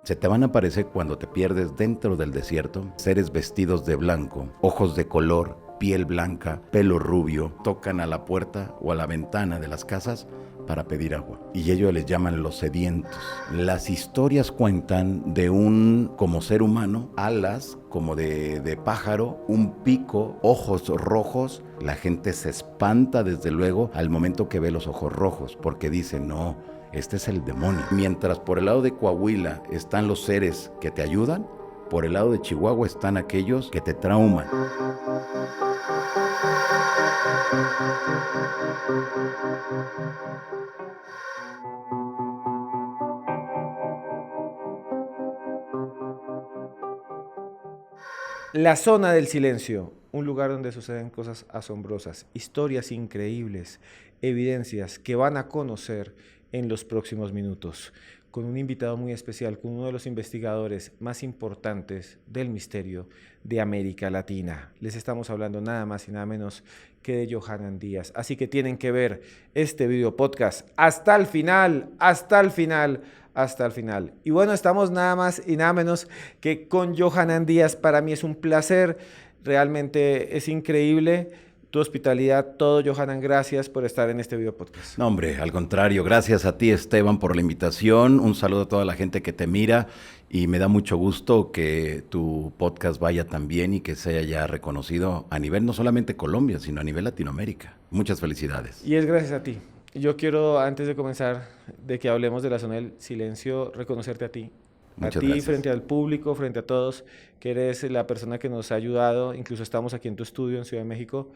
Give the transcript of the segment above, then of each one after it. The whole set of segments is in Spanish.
Se te van a aparecer cuando te pierdes dentro del desierto, seres vestidos de blanco, ojos de color, piel blanca, pelo rubio, tocan a la puerta o a la ventana de las casas para pedir agua. Y ellos les llaman los sedientos. Las historias cuentan de un, como ser humano, alas como de pájaro, un pico, ojos rojos. La gente se espanta desde luego al momento que ve los ojos rojos, porque dice, no, este es el demonio. Mientras por el lado de Coahuila están los seres que te ayudan, por el lado de Chihuahua están aquellos que te trauman. La zona del silencio, un lugar donde suceden cosas asombrosas, historias increíbles, evidencias que van a conocer en los próximos minutos, con un invitado muy especial, con uno de los investigadores más importantes del misterio de América Latina. Les estamos hablando nada más y nada menos que de Johanan Díaz. Así que tienen que ver este video podcast hasta el final, hasta el final. Hasta el final. Y bueno, estamos nada más y nada menos que con Johanan Díaz. Para mí es un placer, realmente es increíble tu hospitalidad, todo. Johanan, gracias por estar en este video podcast. No, hombre, al contrario, gracias a ti, Esteban, por la invitación. Un saludo a toda la gente que te mira y me da mucho gusto que tu podcast vaya tan bien y que sea ya reconocido a nivel no solamente Colombia, sino a nivel Latinoamérica. Muchas felicidades. Y es gracias a ti. Yo quiero, antes de comenzar, de que hablemos de la zona del silencio, reconocerte a ti. Muchas a ti, gracias. frente al público, frente a todos, que eres la persona que nos ha ayudado. Incluso estamos aquí en tu estudio en Ciudad de México.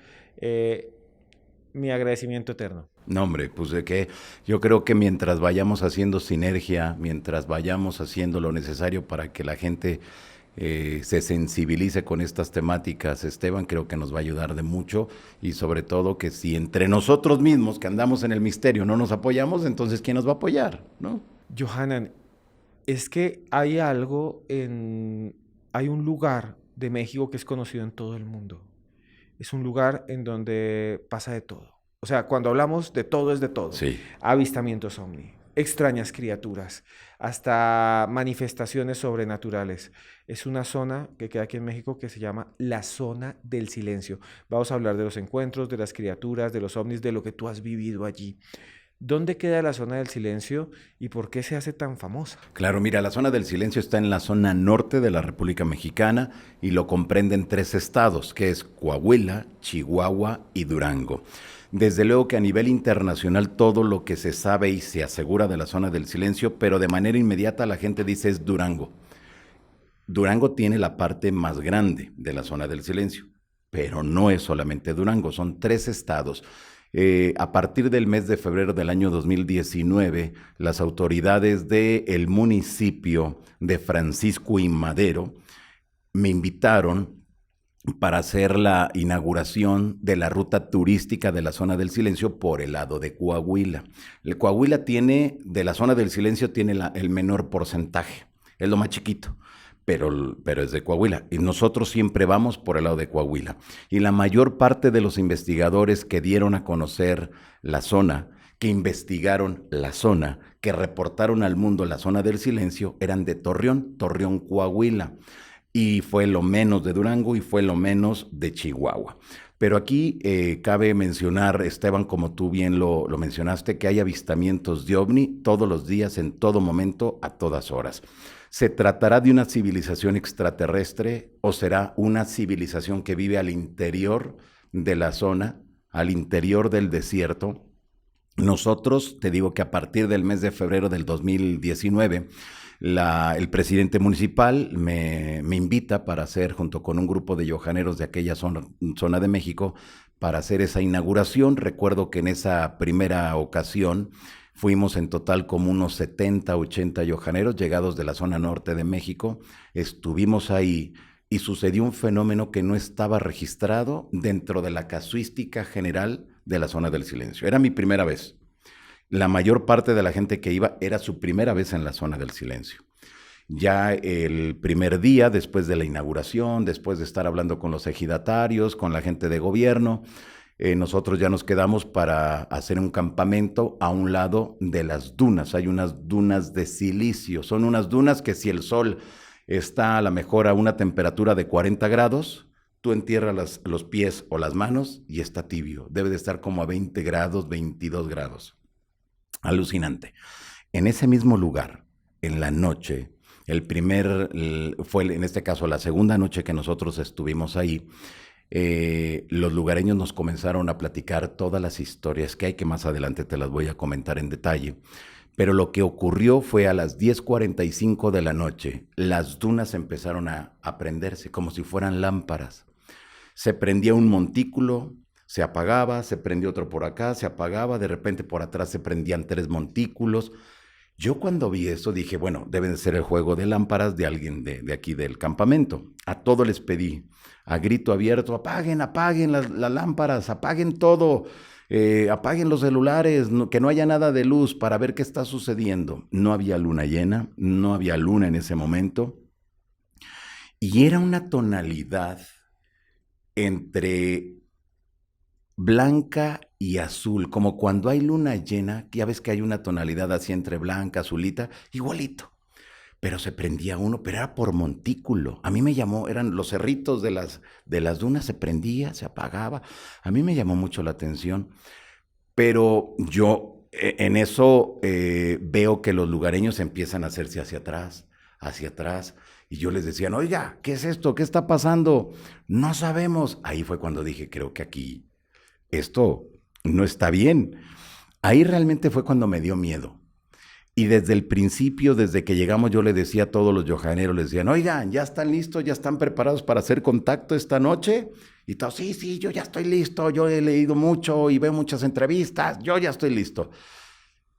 Mi agradecimiento eterno. No, hombre, pues de que yo creo que mientras vayamos haciendo sinergia, mientras vayamos haciendo lo necesario para que la gente se sensibilice con estas temáticas, Esteban, creo que nos va a ayudar de mucho y sobre todo que si entre nosotros mismos que andamos en el misterio no nos apoyamos, entonces ¿quién nos va a apoyar? ¿No? Johanan, es que hay hay un lugar de México que es conocido en todo el mundo. Es un lugar en donde pasa de todo. O sea, cuando hablamos de todo es de todo. Sí. Avistamientos ovni, extrañas criaturas, hasta manifestaciones sobrenaturales. Es una zona que queda aquí en México que se llama la zona del silencio. Vamos a hablar de los encuentros, de las criaturas, de los ovnis, de lo que tú has vivido allí. ¿Dónde queda la zona del silencio y por qué se hace tan famosa? Claro, mira, la zona del silencio está en la zona norte de la República Mexicana y lo comprenden 3 estados, que es Coahuila, Chihuahua y Durango. Desde luego que a nivel internacional todo lo que se sabe y se asegura de la zona del silencio, pero de manera inmediata la gente dice es Durango. Durango tiene la parte más grande de la zona del silencio, pero no es solamente Durango, son 3 estados. A partir del mes de febrero del año 2019, las autoridades del municipio de Francisco y Madero me invitaron para hacer la inauguración de la ruta turística de la zona del silencio por el lado de Coahuila. El Coahuila tiene, de la zona del silencio, tiene el menor porcentaje, es lo más chiquito. Pero es de Coahuila, y nosotros siempre vamos por el lado de Coahuila. Y la mayor parte de los investigadores que dieron a conocer la zona, que investigaron la zona, que reportaron al mundo la zona del silencio, eran de Torreón, Coahuila. Y fue lo menos de Durango y fue lo menos de Chihuahua. Pero aquí cabe mencionar, Esteban, como tú bien lo mencionaste, que hay avistamientos de ovni todos los días, en todo momento, a todas horas. ¿Se tratará de una civilización extraterrestre o será una civilización que vive al interior de la zona, al interior del desierto? Nosotros, te digo que a partir del mes de febrero del 2019, el presidente municipal me invita para hacer, junto con un grupo de yohaneros de aquella zona de México, para hacer esa inauguración. Recuerdo que en esa primera ocasión fuimos en total como unos 70, 80 yohaneros llegados de la zona norte de México. Estuvimos ahí y sucedió un fenómeno que no estaba registrado dentro de la casuística general de la zona del silencio. Era mi primera vez. La mayor parte de la gente que iba era su primera vez en la zona del silencio. Ya el primer día, después de la inauguración, después de estar hablando con los ejidatarios, con la gente de gobierno, nosotros ya nos quedamos para hacer un campamento a un lado de las dunas. Hay unas dunas de silicio. Son unas dunas que si el sol está a lo mejor a una temperatura de 40 grados, tú entierras los pies o las manos y está tibio. Debe de estar como a 20 grados, 22 grados. Alucinante. En ese mismo lugar, en la noche, fue en este caso la segunda noche que nosotros estuvimos ahí, los lugareños nos comenzaron a platicar todas las historias que hay, que más adelante te las voy a comentar en detalle. Pero lo que ocurrió fue a las 10:45 de la noche, las dunas empezaron a prenderse como si fueran lámparas. Se prendía un montículo, se apagaba, se prendía otro por acá, se apagaba, de repente por atrás se prendían 3 montículos. Yo cuando vi eso dije, bueno, debe de ser el juego de lámparas de alguien de aquí del campamento. A todos les pedí, a grito abierto, apaguen las lámparas, apaguen todo, apaguen los celulares, que no haya nada de luz para ver qué está sucediendo. No había luna llena, no había luna en ese momento. Y era una tonalidad entre blanca y azul, como cuando hay luna llena, ya ves que hay una tonalidad así entre blanca, azulita, igualito. Pero se prendía uno, pero era por montículo. A mí me llamó, eran los cerritos de las dunas, se prendía, se apagaba. A mí me llamó mucho la atención. Pero yo en eso veo que los lugareños empiezan a hacerse hacia atrás. Y yo les decía, oiga, ¿qué es esto? ¿Qué está pasando? No sabemos. Ahí fue cuando dije, creo que aquí esto no está bien. Ahí realmente fue cuando me dio miedo. Y desde el principio, desde que llegamos, yo le decía a todos los yojaneros, les decían, oigan, ¿ya están listos? ¿Ya están preparados para hacer contacto esta noche? Y todos, sí, yo ya estoy listo, yo he leído mucho y veo muchas entrevistas, yo ya estoy listo.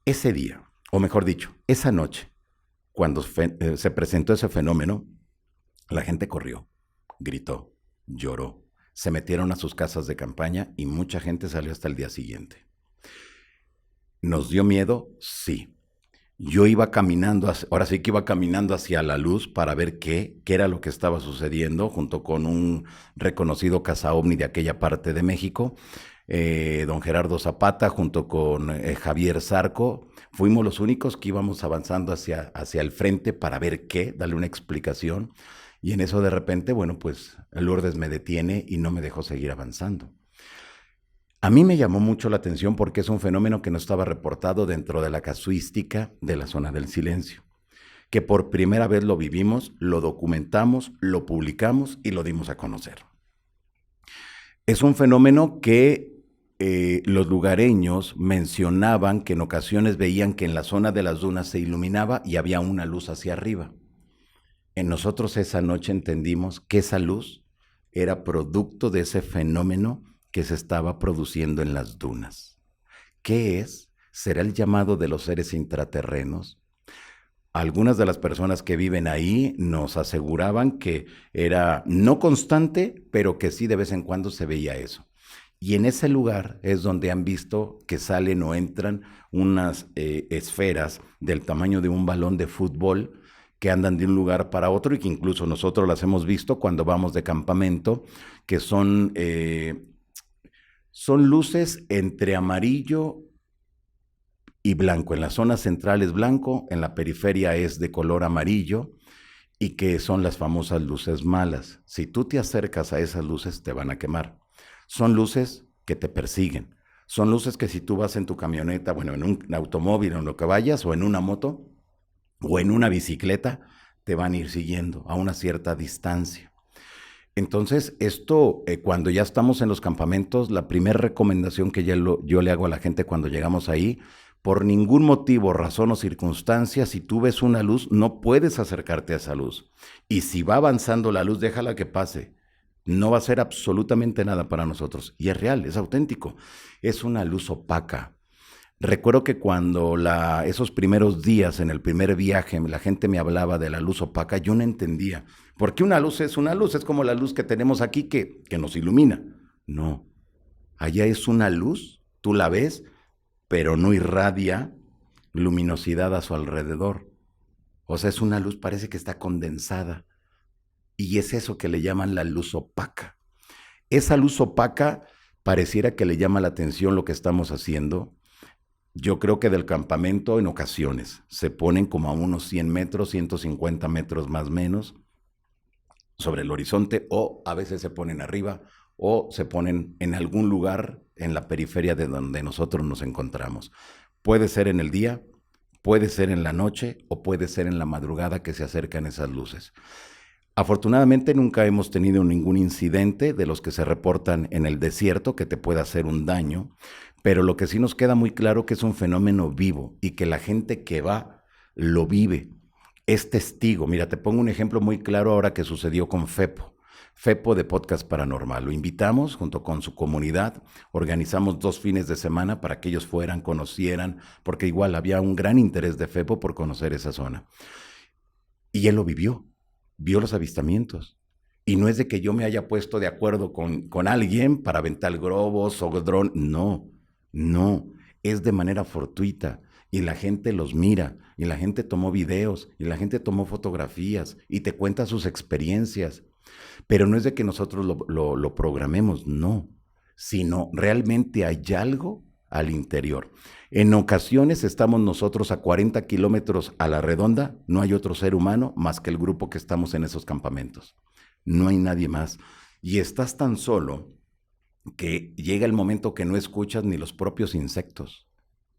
Ese día, o mejor dicho, esa noche, cuando se presentó ese fenómeno, la gente corrió, gritó, lloró, se metieron a sus casas de campaña y mucha gente salió hasta el día siguiente. ¿Nos dio miedo? Sí. Yo iba caminando, ahora sí que iba caminando hacia la luz para ver qué era lo que estaba sucediendo, junto con un reconocido cazaovni de aquella parte de México, don Gerardo Zapata, junto con Javier Zarco. Fuimos los únicos que íbamos avanzando hacia el frente para ver darle una explicación. Y en eso de repente, bueno, pues Lourdes me detiene y no me dejó seguir avanzando. A mí me llamó mucho la atención porque es un fenómeno que no estaba reportado dentro de la casuística de la zona del silencio, que por primera vez lo vivimos, lo documentamos, lo publicamos y lo dimos a conocer. Es un fenómeno que los lugareños mencionaban que en ocasiones veían que en la zona de las dunas se iluminaba y había una luz hacia arriba. En nosotros esa noche entendimos que esa luz era producto de ese fenómeno que se estaba produciendo en las dunas. ¿Qué es? ¿Será el llamado de los seres intraterrenos? Algunas de las personas que viven ahí nos aseguraban que era no constante, pero que sí de vez en cuando se veía eso. Y en ese lugar es donde han visto que salen o entran unas esferas del tamaño de un balón de fútbol que andan de un lugar para otro y que incluso nosotros las hemos visto cuando vamos de campamento, que son luces entre amarillo y blanco. En la zona central es blanco, en la periferia es de color amarillo y que son las famosas luces malas. Si tú te acercas a esas luces te van a quemar. Son luces que te persiguen. Son luces que si tú vas en tu camioneta, bueno, en un automóvil o en lo que vayas, o en una moto, o en una bicicleta, te van a ir siguiendo a una cierta distancia. Entonces, esto, cuando ya estamos en los campamentos, la primera recomendación que yo le hago a la gente cuando llegamos ahí, por ningún motivo, razón o circunstancia, si tú ves una luz, no puedes acercarte a esa luz. Y si va avanzando la luz, déjala que pase. No va a ser absolutamente nada para nosotros. Y es real, es auténtico. Es una luz opaca. Recuerdo que cuando esos primeros días, en el primer viaje, la gente me hablaba de la luz opaca, yo no entendía. Porque una luz, es como la luz que tenemos aquí que nos ilumina. No, allá es una luz, tú la ves, pero no irradia luminosidad a su alrededor. O sea, es una luz, parece que está condensada. Y es eso que le llaman la luz opaca. Esa luz opaca pareciera que le llama la atención lo que estamos haciendo. Yo creo que del campamento en ocasiones se ponen como a unos 100 metros, 150 metros más o menos sobre el horizonte, o a veces se ponen arriba o se ponen en algún lugar en la periferia de donde nosotros nos encontramos. Puede ser en el día, puede ser en la noche o puede ser en la madrugada que se acercan esas luces. Afortunadamente nunca hemos tenido ningún incidente de los que se reportan en el desierto que te pueda hacer un daño, pero lo que sí nos queda muy claro que es un fenómeno vivo y que la gente que va lo vive, es testigo. Mira, te pongo un ejemplo muy claro ahora que sucedió con Fepo de Podcast Paranormal. Lo invitamos junto con su comunidad, organizamos 2 fines de semana para que ellos fueran, conocieran, porque igual había un gran interés de Fepo por conocer esa zona. Y él lo vivió, vio los avistamientos. Y no es de que yo me haya puesto de acuerdo con alguien para aventar globos o dron, no, es de manera fortuita. Y la gente los mira, y la gente tomó videos, y la gente tomó fotografías, y te cuenta sus experiencias. Pero no es de que nosotros lo programemos, no, sino realmente hay algo al interior. En ocasiones estamos nosotros a 40 kilómetros a la redonda, no hay otro ser humano más que el grupo que estamos en esos campamentos. No hay nadie más. Y estás tan solo que llega el momento que no escuchas ni los propios insectos.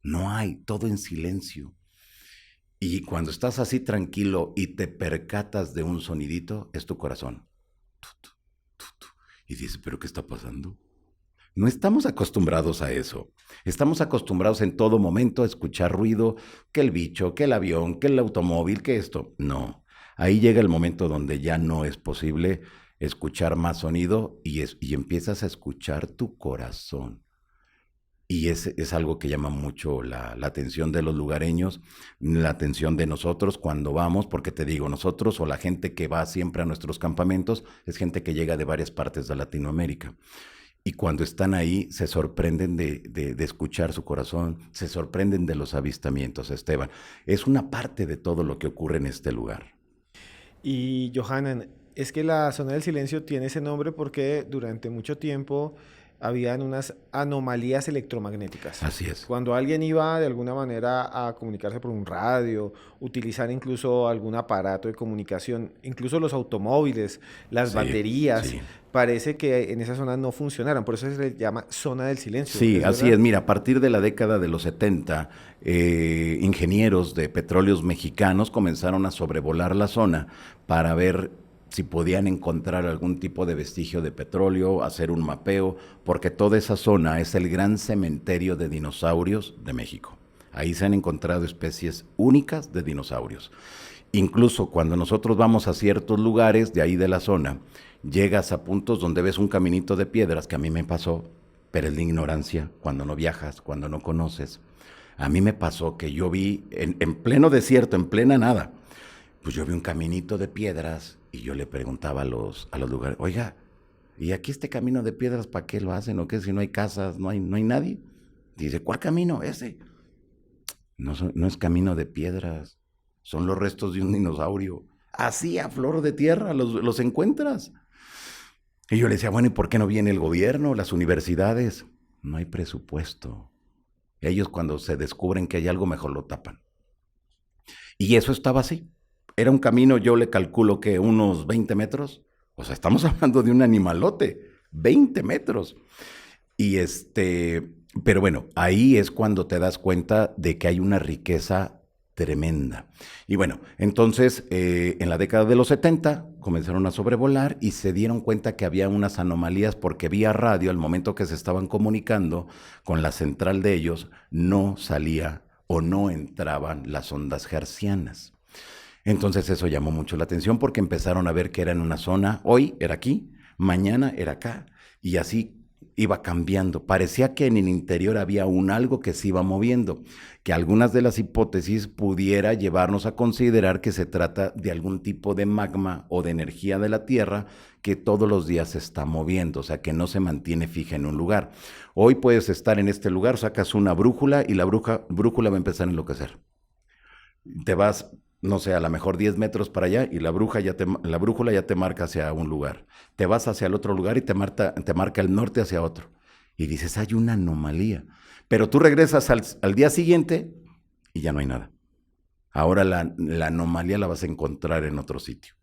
No hay, todo en silencio. Y cuando estás así tranquilo y te percatas de un sonidito, es tu corazón. Y dices, ¿pero qué está pasando? No estamos acostumbrados a eso. Estamos acostumbrados en todo momento a escuchar ruido, que el bicho, que el avión, que el automóvil, que esto. No, ahí llega el momento donde ya no es posible escuchar más sonido y empiezas a escuchar tu corazón. Y es algo que llama mucho la atención de los lugareños, la atención de nosotros cuando vamos, porque te digo, nosotros o la gente que va siempre a nuestros campamentos es gente que llega de varias partes de Latinoamérica. Y cuando están ahí se sorprenden de escuchar su corazón, se sorprenden de los avistamientos, Esteban. Es una parte de todo lo que ocurre en este lugar. Y Johanan, es que la zona del silencio tiene ese nombre porque durante mucho tiempo habían unas anomalías electromagnéticas. Así es. Cuando alguien iba de alguna manera a comunicarse por un radio, utilizar incluso algún aparato de comunicación, incluso los automóviles, las baterías, sí. parece que en esa zona no funcionaran. Por eso se le llama zona del silencio. Sí, así verdad? es. Mira, a partir de la década de los 70, ingenieros de petróleos mexicanos comenzaron a sobrevolar la zona para ver si podían encontrar algún tipo de vestigio de petróleo, hacer un mapeo, porque toda esa zona es el gran cementerio de dinosaurios de México. Ahí se han encontrado especies únicas de dinosaurios. Incluso cuando nosotros vamos a ciertos lugares de ahí de la zona, llegas a puntos donde ves un caminito de piedras, que a mí me pasó, pero es de ignorancia, cuando no viajas, cuando no conoces. A mí me pasó que yo vi en pleno desierto, en plena nada, pues yo vi un caminito de piedras y yo le preguntaba a los lugares, oiga, ¿y aquí este camino de piedras para qué lo hacen? ¿O qué? Si no hay casas, no hay nadie. Dice, ¿cuál camino? Ese. No es camino de piedras, son los restos de un dinosaurio. Así a flor de tierra los encuentras. Y yo le decía, bueno, ¿y por qué no viene el gobierno, las universidades? No hay presupuesto. Ellos cuando se descubren que hay algo, mejor lo tapan. Y eso estaba así. Era un camino, yo le calculo que unos 20 metros. O sea, estamos hablando de un animalote, 20 metros. Y pero bueno, ahí es cuando te das cuenta de que hay una riqueza tremenda. Y bueno, entonces en la década de los 70 comenzaron a sobrevolar y se dieron cuenta que había unas anomalías porque vía radio, al momento que se estaban comunicando con la central de ellos, no salía o no entraban las ondas hertzianas. Entonces eso llamó mucho la atención porque empezaron a ver que era en una zona, hoy era aquí, mañana era acá, y así iba cambiando. Parecía que en el interior había algo que se iba moviendo, que algunas de las hipótesis pudiera llevarnos a considerar que se trata de algún tipo de magma o de energía de la Tierra que todos los días se está moviendo, o sea, que no se mantiene fija en un lugar. Hoy puedes estar en este lugar, sacas una brújula y la brújula va a empezar a enloquecer. Te vas, no sé, a lo mejor 10 metros para allá y la brújula ya te marca hacia un lugar. Te vas hacia el otro lugar y te marca el norte hacia otro. Y dices, hay una anomalía. Pero tú regresas al día siguiente y ya no hay nada. Ahora la anomalía la vas a encontrar en otro sitio.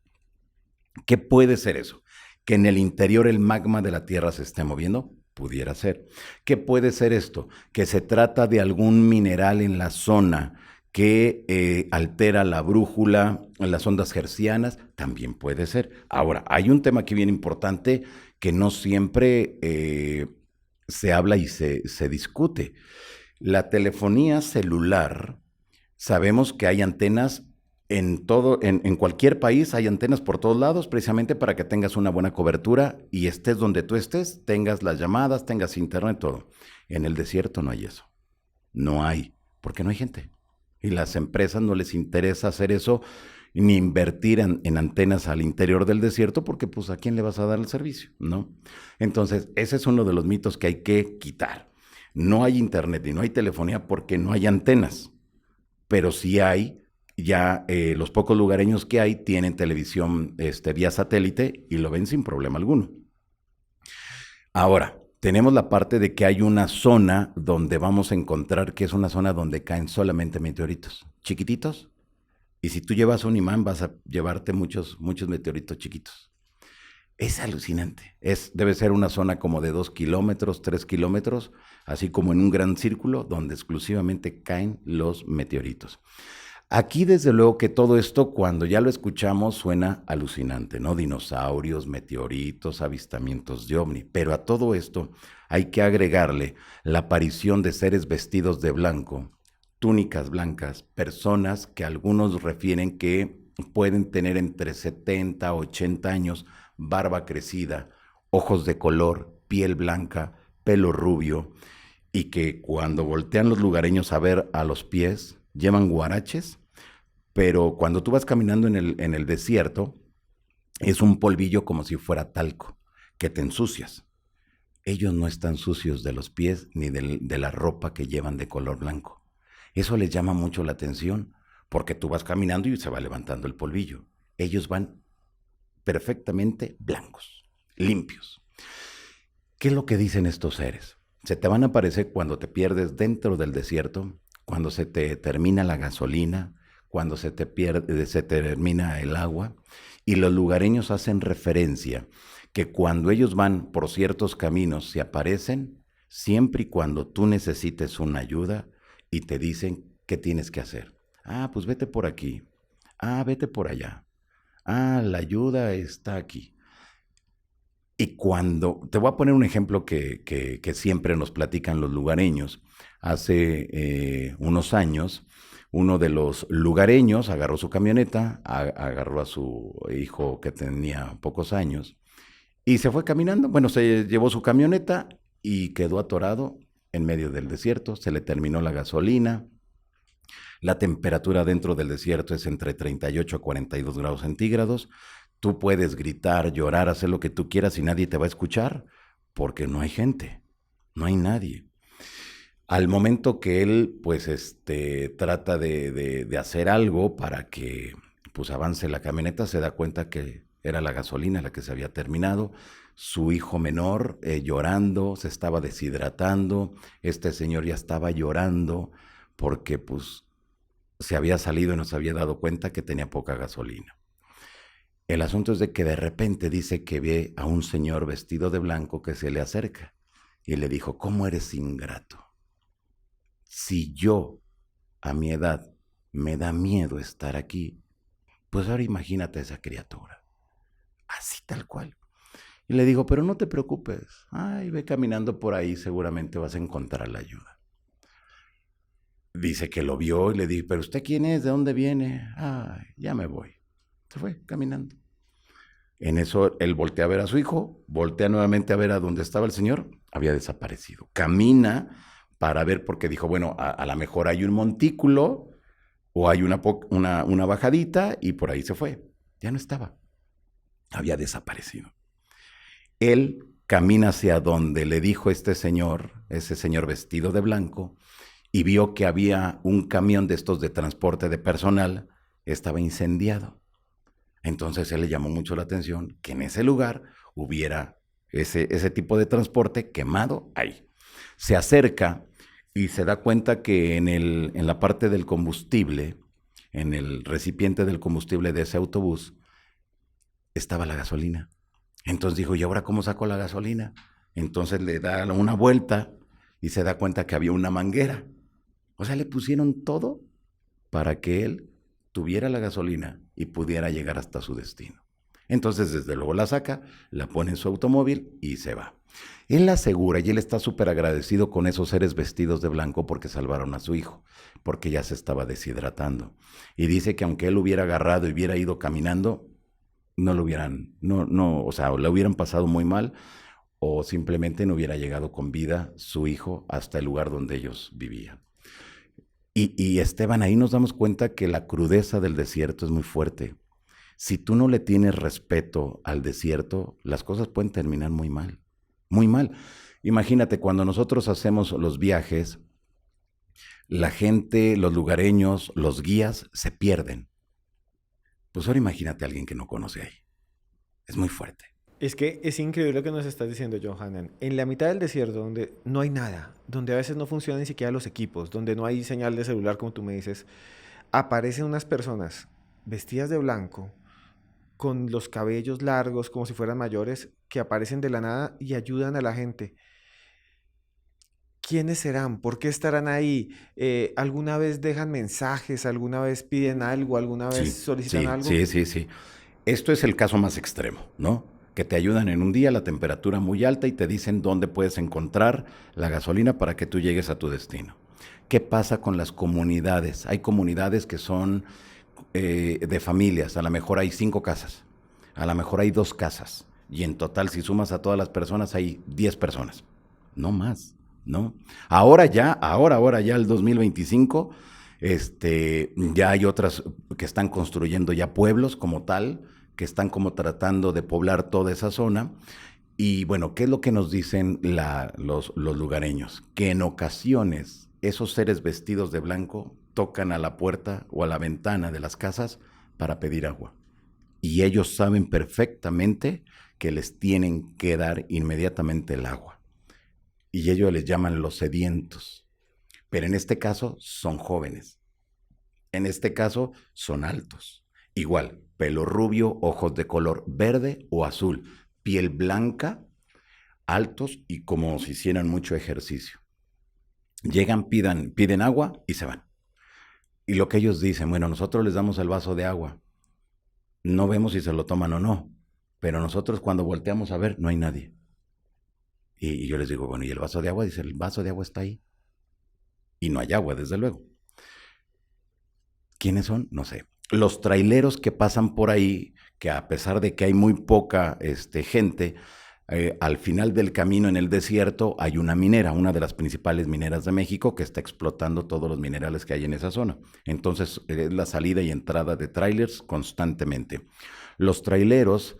¿Qué puede ser eso? Que en el interior el magma de la Tierra se esté moviendo. Pudiera ser. ¿Qué puede ser esto? Que se trata de algún mineral en la zona que altera la brújula, las ondas hertzianas, también puede ser. Ahora, hay un tema aquí bien importante que no siempre se habla y se discute. La telefonía celular, sabemos que hay antenas en cualquier país, hay antenas por todos lados, precisamente para que tengas una buena cobertura y estés donde tú estés, tengas las llamadas, tengas internet, todo. En el desierto no hay eso. No hay, porque no hay gente. Y las empresas no les interesa hacer eso, ni invertir en antenas al interior del desierto, porque pues ¿a quién le vas a dar el servicio? ¿No? Entonces, ese es uno de los mitos que hay que quitar. No hay internet y no hay telefonía porque no hay antenas, pero sí hay, ya los pocos lugareños que hay tienen televisión vía satélite y lo ven sin problema alguno. Ahora, tenemos la parte de que hay una zona donde vamos a encontrar que es una zona donde caen solamente meteoritos, chiquititos, y si tú llevas un imán vas a llevarte muchos meteoritos chiquitos. Es alucinante. Debe ser una zona como de 2 kilómetros, 3 kilómetros, así como en un gran círculo donde exclusivamente caen los meteoritos. Aquí, desde luego que todo esto, cuando ya lo escuchamos, suena alucinante, ¿no? Dinosaurios, meteoritos, avistamientos de ovni. Pero a todo esto hay que agregarle la aparición de seres vestidos de blanco, túnicas blancas, personas que algunos refieren que pueden tener entre 70 a 80 años, barba crecida, ojos de color, piel blanca, pelo rubio, y que cuando voltean los lugareños a ver a los pies, llevan guaraches, pero cuando tú vas caminando en el desierto, es un polvillo como si fuera talco, que te ensucias. Ellos no están sucios de los pies ni de la ropa que llevan de color blanco. Eso les llama mucho la atención, porque tú vas caminando y se va levantando el polvillo. Ellos van perfectamente blancos, limpios. ¿Qué es lo que dicen estos seres? Se te van a aparecer cuando te pierdes dentro del desierto, cuando se te termina la gasolina, cuando se termina el agua, y los lugareños hacen referencia que cuando ellos van por ciertos caminos se aparecen siempre y cuando tú necesites una ayuda y te dicen qué tienes que hacer. Ah, pues vete por aquí. Ah, vete por allá. Ah, la ayuda está aquí. Y cuando, te voy a poner un ejemplo que siempre nos platican los lugareños. Hace unos años, uno de los lugareños agarró su camioneta, agarró a su hijo que tenía pocos años y se fue caminando. Bueno, se llevó su camioneta y quedó atorado en medio del desierto. Se le terminó la gasolina. La temperatura dentro del desierto es entre 38 a 42 grados centígrados. Tú puedes gritar, llorar, hacer lo que tú quieras y nadie te va a escuchar porque no hay gente, no hay nadie. Al momento que él, pues, trata de hacer algo para que, pues, avance la camioneta, se da cuenta que era la gasolina la que se había terminado. Su hijo menor llorando, se estaba deshidratando. Este señor ya estaba llorando porque, pues, se había salido y no se había dado cuenta que tenía poca gasolina. El asunto es de que de repente dice que ve a un señor vestido de blanco que se le acerca y le dijo, ¿cómo eres ingrato? Si yo, a mi edad, me da miedo estar aquí, pues ahora imagínate a esa criatura. Así tal cual. Y le digo, pero no te preocupes. Ay, ve caminando por ahí, seguramente vas a encontrar la ayuda. Dice que lo vio y le dije, ¿pero usted quién es? ¿De dónde viene? Ay, ya me voy. Se fue caminando. En eso él voltea a ver a su hijo, voltea nuevamente a ver a dónde estaba el señor, había desaparecido. Camina para ver, porque dijo, bueno, a lo mejor hay un montículo o hay una bajadita y por ahí se fue. Ya no estaba, había desaparecido. Él camina hacia donde le dijo ese señor vestido de blanco, y vio que había un camión de estos de transporte de personal, estaba incendiado. Entonces él le llamó mucho la atención que en ese lugar hubiera ese tipo de transporte quemado ahí. Se acerca y se da cuenta que en la parte del combustible, en el recipiente del combustible de ese autobús, estaba la gasolina. Entonces dijo, ¿y ahora cómo saco la gasolina? Entonces le da una vuelta y se da cuenta que había una manguera. O sea, le pusieron todo para que él tuviera la gasolina y pudiera llegar hasta su destino. Entonces, desde luego la saca, la pone en su automóvil y se va. Él la asegura y él está súper agradecido con esos seres vestidos de blanco porque salvaron a su hijo, porque ya se estaba deshidratando. Y dice que aunque él hubiera agarrado y hubiera ido caminando, no lo hubieran, o sea, le hubieran pasado muy mal o simplemente no hubiera llegado con vida su hijo hasta el lugar donde ellos vivían. Y Esteban, ahí nos damos cuenta que la crudeza del desierto es muy fuerte. Si tú no le tienes respeto al desierto, las cosas pueden terminar muy mal, muy mal. Imagínate, cuando nosotros hacemos los viajes, la gente, los lugareños, los guías se pierden. Pues ahora imagínate a alguien que no conoce ahí. Es muy fuerte. Es que es increíble lo que nos estás diciendo, Johanan. En la mitad del desierto, donde no hay nada, donde a veces no funcionan ni siquiera los equipos, donde no hay señal de celular, como tú me dices, aparecen unas personas vestidas de blanco, con los cabellos largos, como si fueran mayores, que aparecen de la nada y ayudan a la gente. ¿Quiénes serán? ¿Por qué estarán ahí? ¿Alguna vez dejan mensajes? ¿Alguna vez piden algo? ¿Alguna vez Sí, solicitan sí, algo? sí, sí, sí. Esto es el caso más extremo, ¿no? Que te ayudan en un día, la temperatura muy alta y te dicen dónde puedes encontrar la gasolina para que tú llegues a tu destino. ¿Qué pasa con las comunidades? Hay comunidades que son de familias, a lo mejor hay 5 casas, a lo mejor hay 2 casas, y en total, si sumas a todas las personas, hay 10 personas, no más, ¿no? Ahora ya el 2025, ya hay otras que están construyendo ya pueblos como tal, que están como tratando de poblar toda esa zona. Y bueno, ¿qué es lo que nos dicen los lugareños? Que en ocasiones esos seres vestidos de blanco tocan a la puerta o a la ventana de las casas para pedir agua. Y ellos saben perfectamente que les tienen que dar inmediatamente el agua. Y ellos les llaman los sedientos. Pero en este caso son jóvenes. En este caso son altos. Igual, pelo rubio, ojos de color verde o azul, piel blanca, altos y como si hicieran mucho ejercicio. Llegan, piden agua y se van. Y lo que ellos dicen, bueno, nosotros les damos el vaso de agua. No vemos si se lo toman o no. Pero nosotros cuando volteamos a ver, no hay nadie. Y yo les digo, bueno, ¿y el vaso de agua? Dice, el vaso de agua está ahí. Y no hay agua, desde luego. ¿Quiénes son? No sé. Los traileros que pasan por ahí, que a pesar de que hay muy poca gente, al final del camino en el desierto hay una minera, una de las principales mineras de México, que está explotando todos los minerales que hay en esa zona. Entonces, es la salida y entrada de trailers constantemente. Los traileros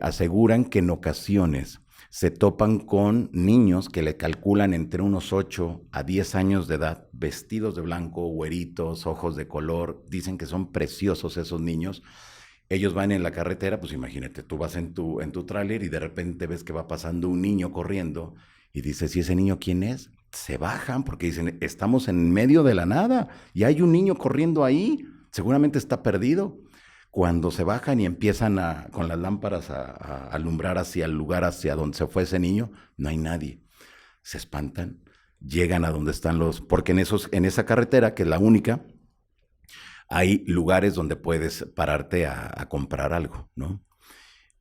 aseguran que en ocasiones se topan con niños que le calculan entre unos 8 a 10 años de edad, vestidos de blanco, güeritos, ojos de color, dicen que son preciosos esos niños. Ellos van en la carretera, pues imagínate, tú vas en tu tráiler y de repente ves que va pasando un niño corriendo y dices, ¿y ese niño quién es? Se bajan porque dicen, estamos en medio de la nada y hay un niño corriendo ahí, seguramente está perdido. Cuando se bajan y empiezan con las lámparas a alumbrar hacia el lugar hacia donde se fue ese niño, no hay nadie. Se espantan, llegan a donde están porque en esa carretera, que es la única, hay lugares donde puedes pararte a comprar algo, ¿no?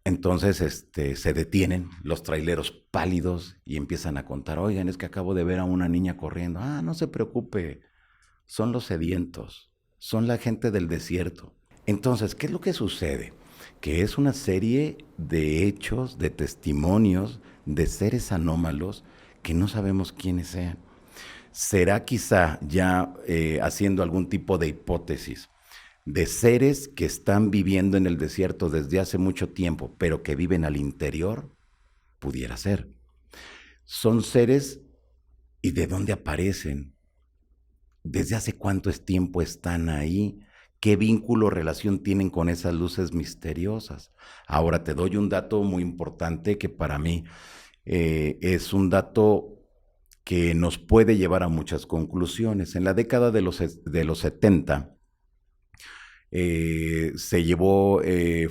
Entonces se detienen los traileros pálidos y empiezan a contar, oigan, es que acabo de ver a una niña corriendo. Ah, no se preocupe, son los sedientos, son la gente del desierto. Entonces, ¿qué es lo que sucede? Que es una serie de hechos, de testimonios, de seres anómalos que no sabemos quiénes sean. ¿Será quizá ya haciendo algún tipo de hipótesis de seres que están viviendo en el desierto desde hace mucho tiempo, pero que viven al interior? Pudiera ser. Son seres, ¿y de dónde aparecen? ¿Desde hace cuánto tiempo están ahí? ¿Qué vínculo o relación tienen con esas luces misteriosas? Ahora te doy un dato muy importante que para mí es un dato que nos puede llevar a muchas conclusiones. En la década de los 70,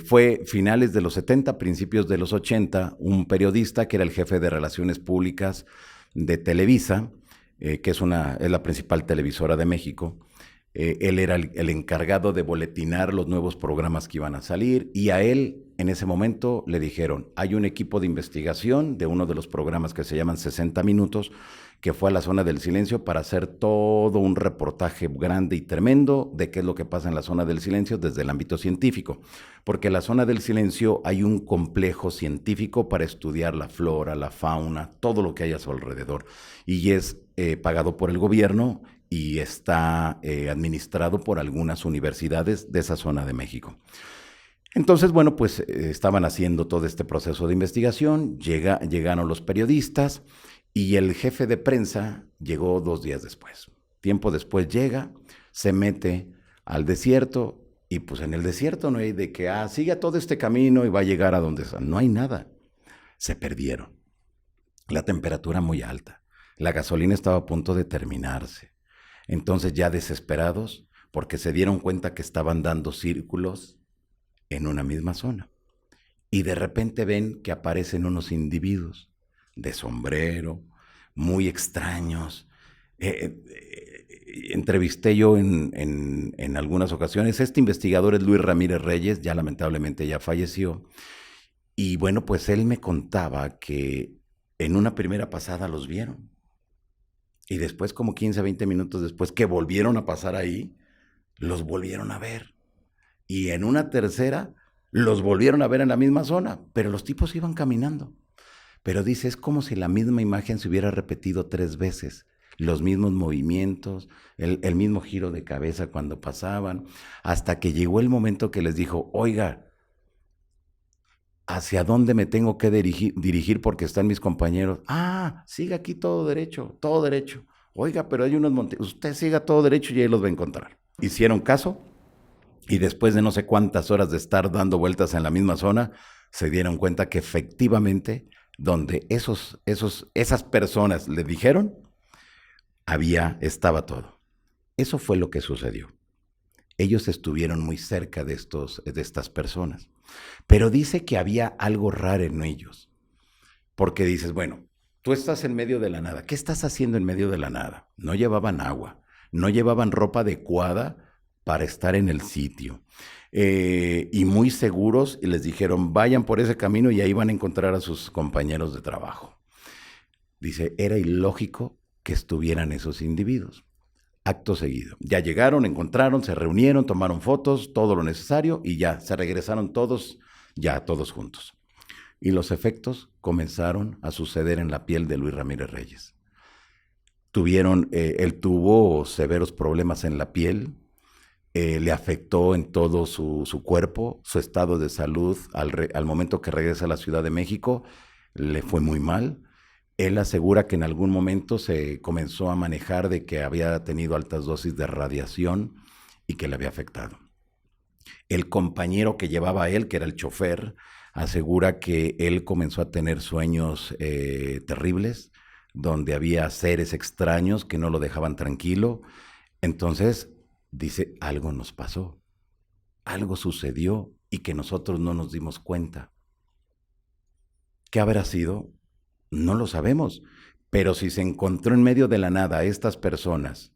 fue finales de los 70, principios de los 80, un periodista que era el jefe de Relaciones Públicas de Televisa, que es la principal televisora de México. Él era el encargado de boletinar los nuevos programas que iban a salir, y a él en ese momento le dijeron, hay un equipo de investigación de uno de los programas que se llaman 60 Minutos, que fue a la zona del silencio para hacer todo un reportaje grande y tremendo de qué es lo que pasa en la zona del silencio desde el ámbito científico. Porque en la zona del silencio hay un complejo científico para estudiar la flora, la fauna, todo lo que hay a su alrededor. Y es pagado por el gobierno y está administrado por algunas universidades de esa zona de México. Entonces, bueno, pues estaban haciendo todo este proceso de investigación, llegaron los periodistas y el jefe de prensa llegó 2 días después. Tiempo después llega, se mete al desierto y pues en el desierto no hay de que, siga todo este camino y va a llegar a donde está. No hay nada. Se perdieron. La temperatura muy alta. La gasolina estaba a punto de terminarse. Entonces ya desesperados, porque se dieron cuenta que estaban dando círculos en una misma zona. Y de repente ven que aparecen unos individuos de sombrero, muy extraños. Entrevisté yo en algunas ocasiones. Este investigador es Luis Ramírez Reyes, ya lamentablemente ya falleció. Y bueno, pues él me contaba que en una primera pasada los vieron. Y después, como 15, 20 minutos después, que volvieron a pasar ahí, los volvieron a ver. Y en una tercera, los volvieron a ver en la misma zona, pero los tipos iban caminando. Pero dice, es como si la misma imagen se hubiera repetido 3 veces. Los mismos movimientos, el mismo giro de cabeza cuando pasaban, hasta que llegó el momento que les dijo, oiga, ¿hacia dónde me tengo que dirigir porque están mis compañeros? Siga aquí todo derecho, todo derecho. Oiga, pero hay unos montes, usted siga todo derecho y ahí los va a encontrar. Hicieron caso y después de no sé cuántas horas de estar dando vueltas en la misma zona, se dieron cuenta que efectivamente donde esas personas le dijeron, estaba todo. Eso fue lo que sucedió. Ellos estuvieron muy cerca de estas personas. Pero dice que había algo raro en ellos. Porque dices, bueno, tú estás en medio de la nada. ¿Qué estás haciendo en medio de la nada? No llevaban agua, no llevaban ropa adecuada para estar en el sitio. Y muy seguros, y les dijeron, vayan por ese camino y ahí van a encontrar a sus compañeros de trabajo. Dice, era ilógico que estuvieran esos individuos. Acto seguido. Ya llegaron, encontraron, se reunieron, tomaron fotos, todo lo necesario y ya se regresaron todos juntos. Y los efectos comenzaron a suceder en la piel de Luis Ramírez Reyes. Él tuvo severos problemas en la piel, le afectó en todo su cuerpo, su estado de salud. Al momento que regresa a la Ciudad de México, le fue muy mal. Él asegura que en algún momento se comenzó a manejar de que había tenido altas dosis de radiación y que le había afectado. El compañero que llevaba a él, que era el chofer, asegura que él comenzó a tener sueños terribles, donde había seres extraños que no lo dejaban tranquilo. Entonces, dice, algo nos pasó, algo sucedió y que nosotros no nos dimos cuenta. ¿Qué habrá sido? No lo sabemos, pero si se encontró en medio de la nada a estas personas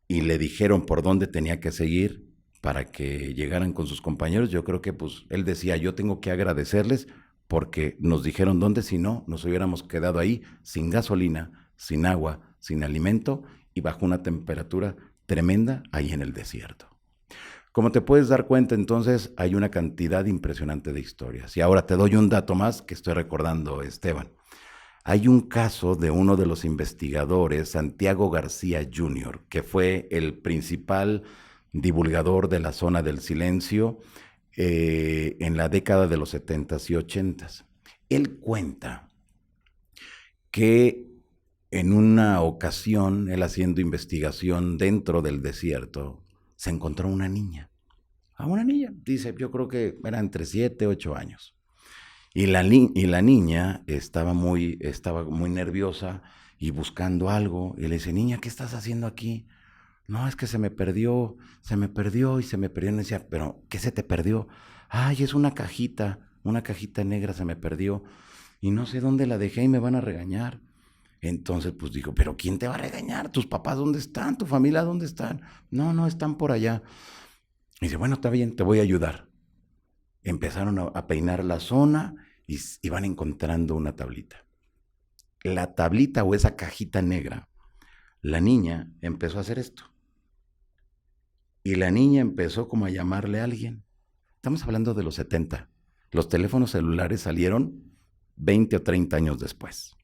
y le dijeron por dónde tenía que seguir para que llegaran con sus compañeros, yo creo que pues él decía, yo tengo que agradecerles porque nos dijeron dónde, si no, nos hubiéramos quedado ahí sin gasolina, sin agua, sin alimento y bajo una temperatura tremenda ahí en el desierto. Como te puedes dar cuenta, entonces hay una cantidad impresionante de historias. Y ahora te doy un dato más que estoy recordando, Esteban. Hay un caso de uno de los investigadores, Santiago García Jr., que fue el principal divulgador de la zona del silencio en la década de los 70s y 80s. Él cuenta que en una ocasión, él haciendo investigación dentro del desierto, se encontró una niña. A una niña, dice, yo creo que era entre 7, 8 años. Y la niña estaba muy nerviosa y buscando algo. Y le dice, niña, ¿qué estás haciendo aquí? No, es que se me perdió y se me perdió. Y me decía, ¿pero qué se te perdió? Ay, es una cajita negra se me perdió. Y no sé dónde la dejé y me van a regañar. Entonces, pues dijo, ¿pero quién te va a regañar? ¿Tus papás dónde están? ¿Tu familia dónde están? No, no, están por allá. Y dice, bueno, está bien, te voy a ayudar. Empezaron a peinar la zona y van encontrando una tablita. La tablita o esa cajita negra, la niña empezó a hacer esto. Y la niña empezó como a llamarle a alguien. Estamos hablando de los 70. Los teléfonos celulares salieron 20 o 30 años después.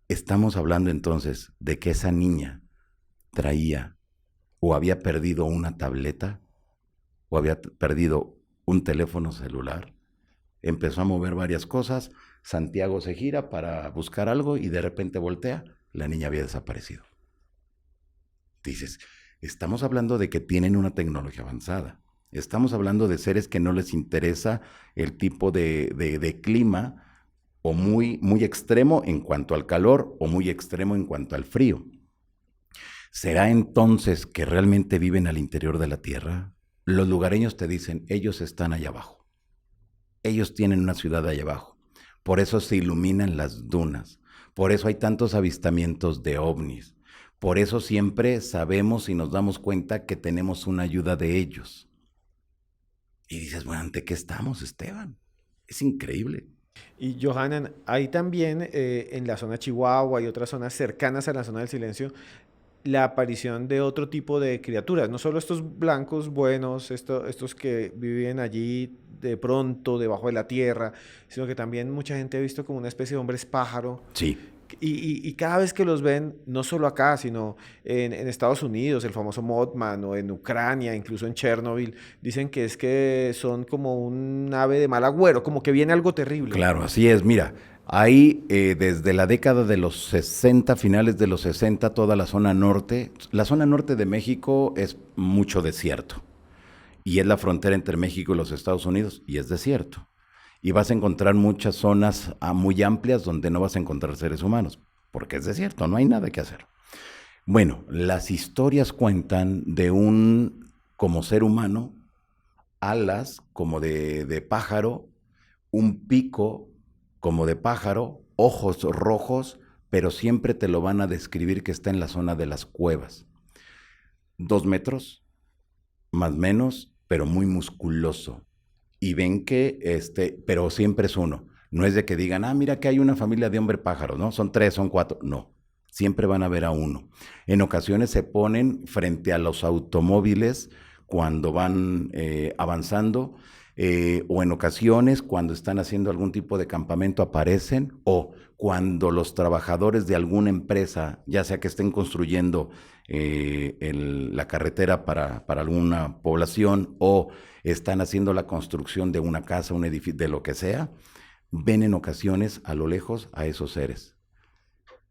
Estamos hablando entonces de que esa niña traía o había perdido una tableta o había perdido un teléfono celular. Empezó a mover varias cosas. Santiago se gira para buscar algo y de repente voltea. La niña había desaparecido. Dices, estamos hablando de que tienen una tecnología avanzada. Estamos hablando de seres que no les interesa el tipo de clima o muy, muy extremo en cuanto al calor o muy extremo en cuanto al frío. ¿Será entonces que realmente viven al interior de la Tierra? Los lugareños te dicen, ellos están allá abajo. Ellos tienen una ciudad allá abajo. Por eso se iluminan las dunas. Por eso hay tantos avistamientos de ovnis. Por eso siempre sabemos y nos damos cuenta que tenemos una ayuda de ellos. Y dices, bueno, ¿ante qué estamos, Esteban? Es increíble. Y Johanan, hay también en la zona Chihuahua y otras zonas cercanas a la zona del silencio la aparición de otro tipo de criaturas, no solo estos blancos buenos, estos que viven allí de pronto debajo de la tierra, sino que también mucha gente ha visto como una especie de hombres pájaro. Sí. Y cada vez que los ven, no solo acá, sino en Estados Unidos, el famoso Mothman, o en Ucrania, incluso en Chernobyl, dicen que es que son como un ave de mal agüero, como que viene algo terrible. Claro, así es. Mira, ahí desde la década de los 60, finales de los 60, toda la zona norte de México es mucho desierto. Y es la frontera entre México y los Estados Unidos, y es desierto. Y vas a encontrar muchas zonas muy amplias donde no vas a encontrar seres humanos, porque es desierto, no hay nada que hacer. Bueno, las historias cuentan de un, como ser humano, alas como de pájaro, un pico como de pájaro, ojos rojos, pero siempre te lo van a describir que está en la zona de las cuevas. 2 metros, más o menos, pero muy musculoso. Y ven que, pero siempre es uno. No es de que digan, mira que hay una familia de hombre pájaro, ¿no? Son 3, son 4. No, siempre van a ver a uno. En ocasiones se ponen frente a los automóviles cuando van avanzando, o en ocasiones cuando están haciendo algún tipo de campamento aparecen, o cuando los trabajadores de alguna empresa, ya sea que estén construyendo la carretera para alguna población o están haciendo la construcción de una casa, un edificio, de lo que sea, ven en ocasiones a lo lejos a esos seres.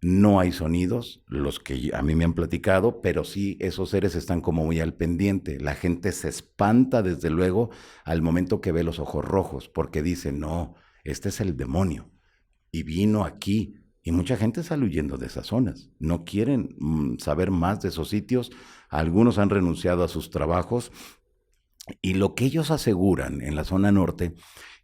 No hay sonidos, los que a mí me han platicado, pero sí esos seres están como muy al pendiente. La gente se espanta desde luego al momento que ve los ojos rojos, porque dicen, no, este es el demonio y vino aquí. Y mucha gente sale huyendo de esas zonas, no quieren saber más de esos sitios. Algunos han renunciado a sus trabajos y lo que ellos aseguran en la zona norte,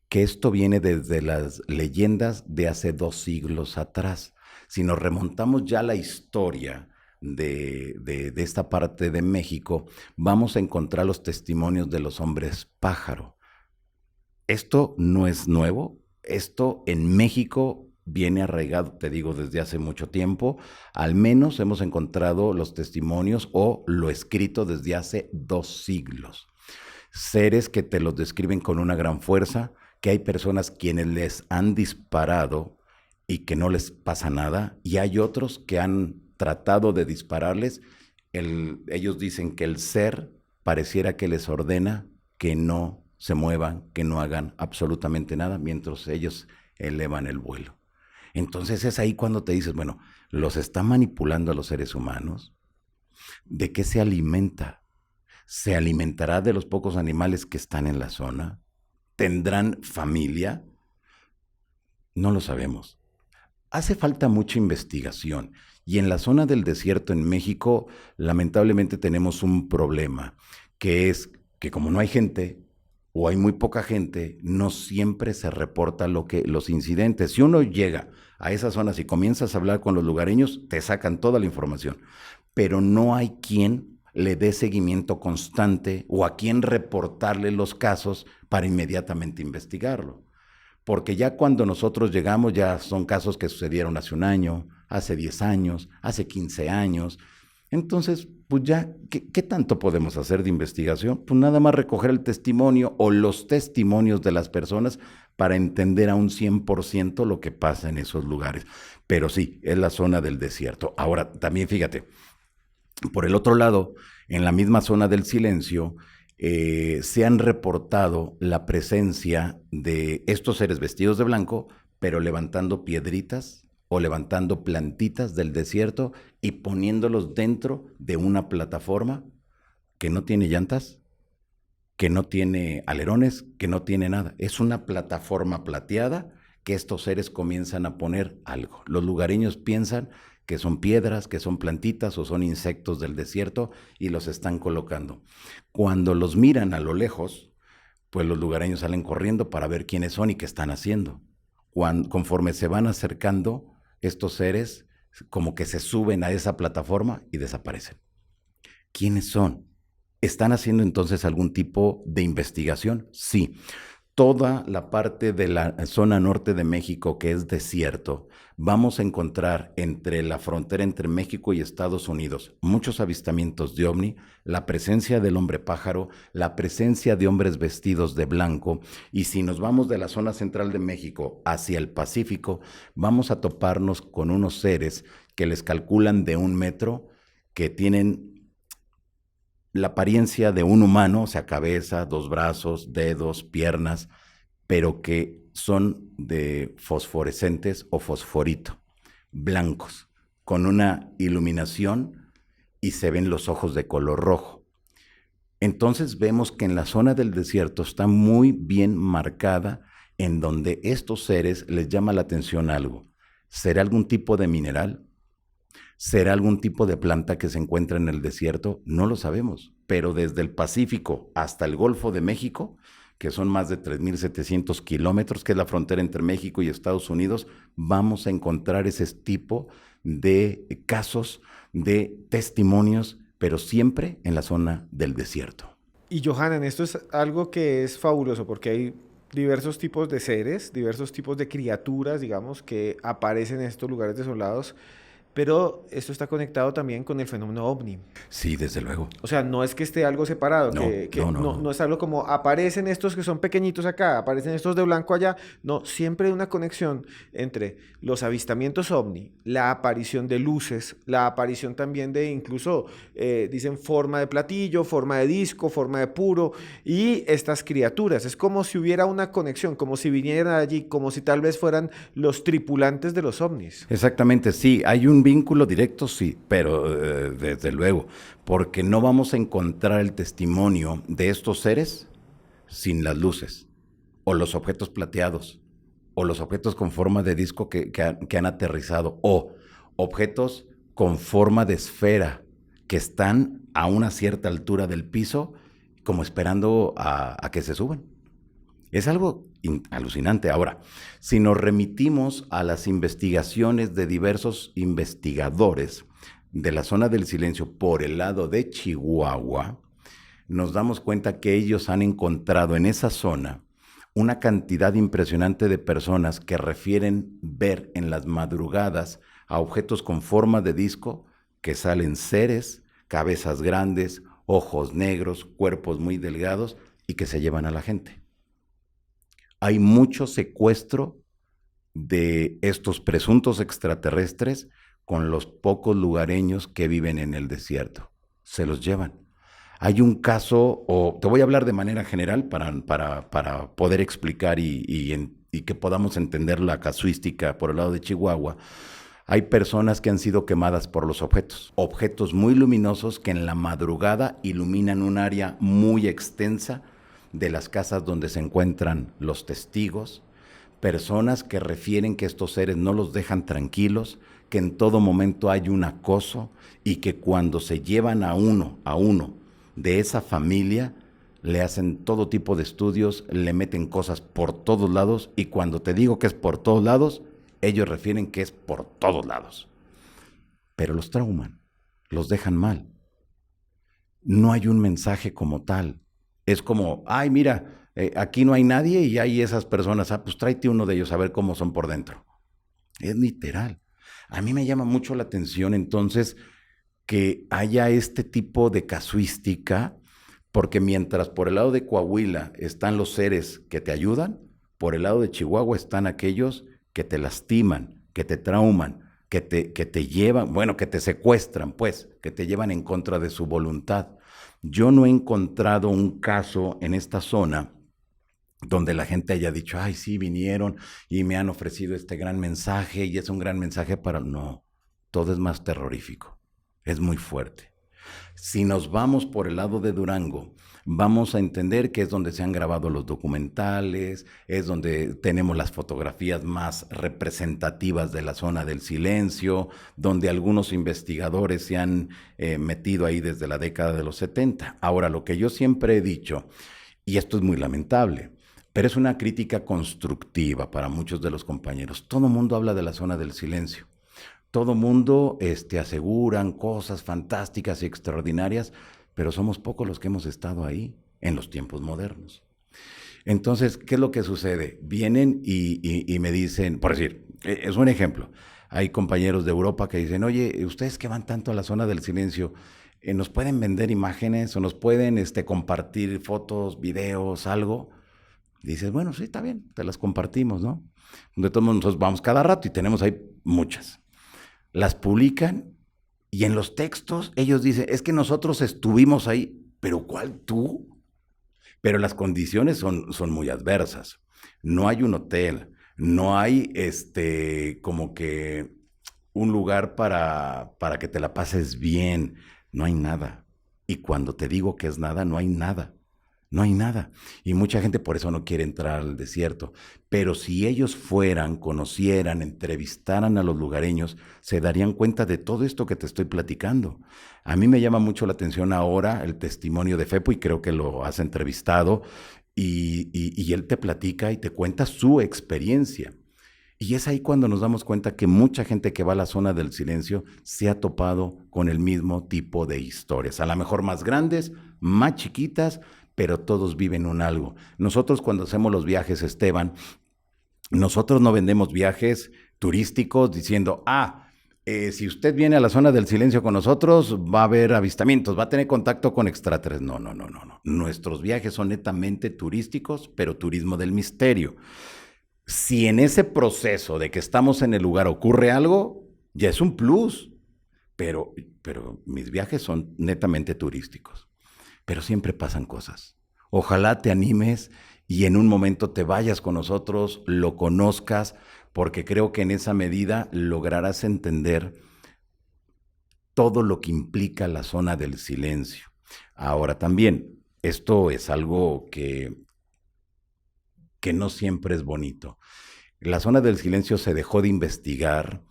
que esto viene desde las leyendas de hace 2 siglos atrás. Si nos remontamos ya a la historia de esta parte de México, vamos a encontrar los testimonios de los hombres pájaro. Esto no es nuevo, esto en México viene arraigado, te digo, desde hace mucho tiempo. Al menos hemos encontrado los testimonios o lo escrito desde hace 2 siglos. Seres que te los describen con una gran fuerza, que hay personas quienes les han disparado y que no les pasa nada, y hay otros que han tratado de dispararles. Ellos dicen que el ser pareciera que les ordena que no se muevan, que no hagan absolutamente nada, mientras ellos elevan el vuelo. Entonces es ahí cuando te dices, bueno, ¿los está manipulando a los seres humanos? ¿De qué se alimenta? ¿Se alimentará de los pocos animales que están en la zona? ¿Tendrán familia? No lo sabemos. Hace falta mucha investigación y en la zona del desierto en México lamentablemente tenemos un problema, que es que como no hay gente o hay muy poca gente, no siempre se reporta los incidentes. Si uno llega a esas zonas y comienzas a hablar con los lugareños, te sacan toda la información, pero no hay quien le dé seguimiento constante o a quien reportarle los casos para inmediatamente investigarlo. Porque ya cuando nosotros llegamos ya son casos que sucedieron hace un año, hace 10 años, hace 15 años. Entonces, pues ya, ¿qué tanto podemos hacer de investigación? Pues nada más recoger el testimonio o los testimonios de las personas para entender a un 100% lo que pasa en esos lugares. Pero sí, es la zona del desierto. Ahora, también fíjate, por el otro lado, en la misma zona del silencio, se han reportado la presencia de estos seres vestidos de blanco, pero levantando piedritas o levantando plantitas del desierto y poniéndolos dentro de una plataforma que no tiene llantas, que no tiene alerones, que no tiene nada. Es una plataforma plateada que estos seres comienzan a poner algo. Los lugareños piensan que son piedras, que son plantitas o son insectos del desierto y los están colocando. Cuando los miran a lo lejos, pues los lugareños salen corriendo para ver quiénes son y qué están haciendo. Conforme se van acercando, estos seres como que se suben a esa plataforma y desaparecen. ¿Quiénes son? ¿Están haciendo entonces algún tipo de investigación? Sí. Toda la parte de la zona norte de México que es desierto, vamos a encontrar entre la frontera entre México y Estados Unidos muchos avistamientos de ovni, la presencia del hombre pájaro, la presencia de hombres vestidos de blanco, y si nos vamos de la zona central de México hacia el Pacífico, vamos a toparnos con unos seres que les calculan de 1 metro, que tienen la apariencia de un humano, o sea, cabeza, 2 brazos, dedos, piernas, pero que son de fosforescentes o fosforito, blancos, con una iluminación y se ven los ojos de color rojo. Entonces vemos que en la zona del desierto está muy bien marcada en donde estos seres les llama la atención algo. ¿Será algún tipo de mineral? ¿Será algún tipo de planta que se encuentra en el desierto? No lo sabemos, pero desde el Pacífico hasta el Golfo de México, que son más de 3,700 kilómetros, que es la frontera entre México y Estados Unidos, vamos a encontrar ese tipo de casos, de testimonios, pero siempre en la zona del desierto. Y Johanan, esto es algo que es fabuloso porque hay diversos tipos de seres, diversos tipos de criaturas, digamos, que aparecen en estos lugares desolados. Pero esto está conectado también con el fenómeno ovni. Sí, desde luego. O sea, no es que esté algo separado, no es algo como aparecen estos que son pequeñitos acá, aparecen estos de blanco allá. No, siempre hay una conexión entre los avistamientos ovni, la aparición de luces, la aparición también de incluso, dicen, forma de platillo, forma de disco, forma de puro, y estas criaturas. Es como si hubiera una conexión, como si vinieran allí, como si tal vez fueran los tripulantes de los ovnis. Exactamente, sí, hay un vínculo directo, sí, pero desde luego, porque no vamos a encontrar el testimonio de estos seres sin las luces, o los objetos plateados, o los objetos con forma de disco que han aterrizado, o objetos con forma de esfera que están a una cierta altura del piso, como esperando a que se suban. Es algo alucinante. Ahora, si nos remitimos a las investigaciones de diversos investigadores de la zona del silencio por el lado de Chihuahua, nos damos cuenta que ellos han encontrado en esa zona una cantidad impresionante de personas que refieren ver en las madrugadas a objetos con forma de disco que salen seres, cabezas grandes, ojos negros, cuerpos muy delgados y que se llevan a la gente. Hay mucho secuestro de estos presuntos extraterrestres con los pocos lugareños que viven en el desierto. Se los llevan. Hay un caso, o te voy a hablar de manera general para poder explicar y que podamos entender la casuística por el lado de Chihuahua. Hay personas que han sido quemadas por los objetos muy luminosos que en la madrugada iluminan un área muy extensa de las casas donde se encuentran los testigos, personas que refieren que estos seres no los dejan tranquilos, que en todo momento hay un acoso y que cuando se llevan a uno de esa familia, le hacen todo tipo de estudios, le meten cosas por todos lados y cuando te digo que es por todos lados, ellos refieren que es por todos lados. Pero los trauman, los dejan mal. No hay un mensaje como tal. Es como, ay, mira, aquí no hay nadie y hay esas personas, pues tráete uno de ellos a ver cómo son por dentro. Es literal. A mí me llama mucho la atención entonces que haya este tipo de casuística, porque mientras por el lado de Coahuila están los seres que te ayudan, por el lado de Chihuahua están aquellos que te lastiman, que te trauman, que te llevan, bueno, que te secuestran, pues, que te llevan en contra de su voluntad. Yo no he encontrado un caso en esta zona donde la gente haya dicho, ay, sí, vinieron y me han ofrecido este gran mensaje y es un gran mensaje para... No, todo es más terrorífico, es muy fuerte. Si nos vamos por el lado de Durango, vamos a entender que es donde se han grabado los documentales, es donde tenemos las fotografías más representativas de la zona del silencio, donde algunos investigadores se han metido ahí desde la década de los 70. Ahora, lo que yo siempre he dicho, y esto es muy lamentable, pero es una crítica constructiva para muchos de los compañeros. Todo el mundo habla de la zona del silencio. Todo mundo aseguran cosas fantásticas y extraordinarias, pero somos pocos los que hemos estado ahí en los tiempos modernos. Entonces, ¿qué es lo que sucede? Vienen y me dicen, por decir, es un ejemplo, hay compañeros de Europa que dicen, oye, ustedes que van tanto a la zona del silencio, ¿nos pueden vender imágenes o nos pueden compartir fotos, videos, algo? Dices, bueno, sí, está bien, te las compartimos, ¿no? De todos modos, nosotros vamos cada rato y tenemos ahí muchas. Las publican y en los textos ellos dicen, es que nosotros estuvimos ahí, pero ¿cuál tú? Pero las condiciones son muy adversas. No hay un hotel, no hay como que un lugar para que te la pases bien, no hay nada. Y cuando te digo que es nada, no hay nada. No hay nada. Y mucha gente por eso no quiere entrar al desierto. Pero si ellos fueran, conocieran, entrevistaran a los lugareños, se darían cuenta de todo esto que te estoy platicando. A mí me llama mucho la atención ahora el testimonio de Fepo, y creo que lo has entrevistado, y él te platica y te cuenta su experiencia. Y es ahí cuando nos damos cuenta que mucha gente que va a la zona del silencio se ha topado con el mismo tipo de historias. A lo mejor más grandes, más chiquitas, pero todos viven un algo. Nosotros cuando hacemos los viajes, Esteban, nosotros no vendemos viajes turísticos diciendo, si usted viene a la zona del silencio con nosotros, va a haber avistamientos, va a tener contacto con extraterrestres. No. Nuestros viajes son netamente turísticos, pero turismo del misterio. Si en ese proceso de que estamos en el lugar ocurre algo, ya es un plus, pero mis viajes son netamente turísticos. Pero siempre pasan cosas. Ojalá te animes y en un momento te vayas con nosotros, lo conozcas, porque creo que en esa medida lograrás entender todo lo que implica la zona del silencio. Ahora también, esto es algo que no siempre es bonito. La zona del silencio se dejó de investigar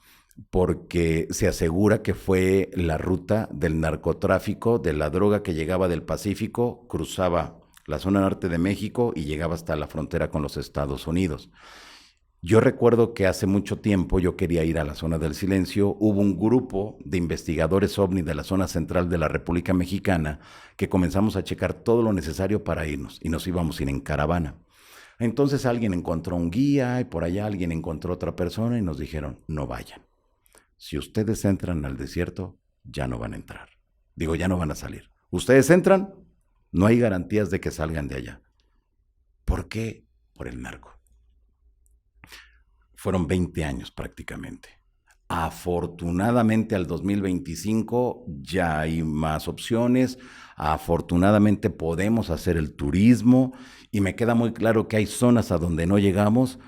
porque se asegura que fue la ruta del narcotráfico, de la droga que llegaba del Pacífico, cruzaba la zona norte de México y llegaba hasta la frontera con los Estados Unidos. Yo recuerdo que hace mucho tiempo yo quería ir a la zona del silencio. Hubo un grupo de investigadores OVNI de la zona central de la República Mexicana que comenzamos a checar todo lo necesario para irnos y nos íbamos a ir en caravana. Entonces alguien encontró un guía y por allá alguien encontró otra persona y nos dijeron, no vayan. Si ustedes entran al desierto, ya no van a entrar. Digo, ya no van a salir. Ustedes entran, no hay garantías de que salgan de allá. ¿Por qué? Por el narco. Fueron 20 años prácticamente. Afortunadamente al 2025 ya hay más opciones. Afortunadamente podemos hacer el turismo y me queda muy claro que hay zonas a donde no llegamos,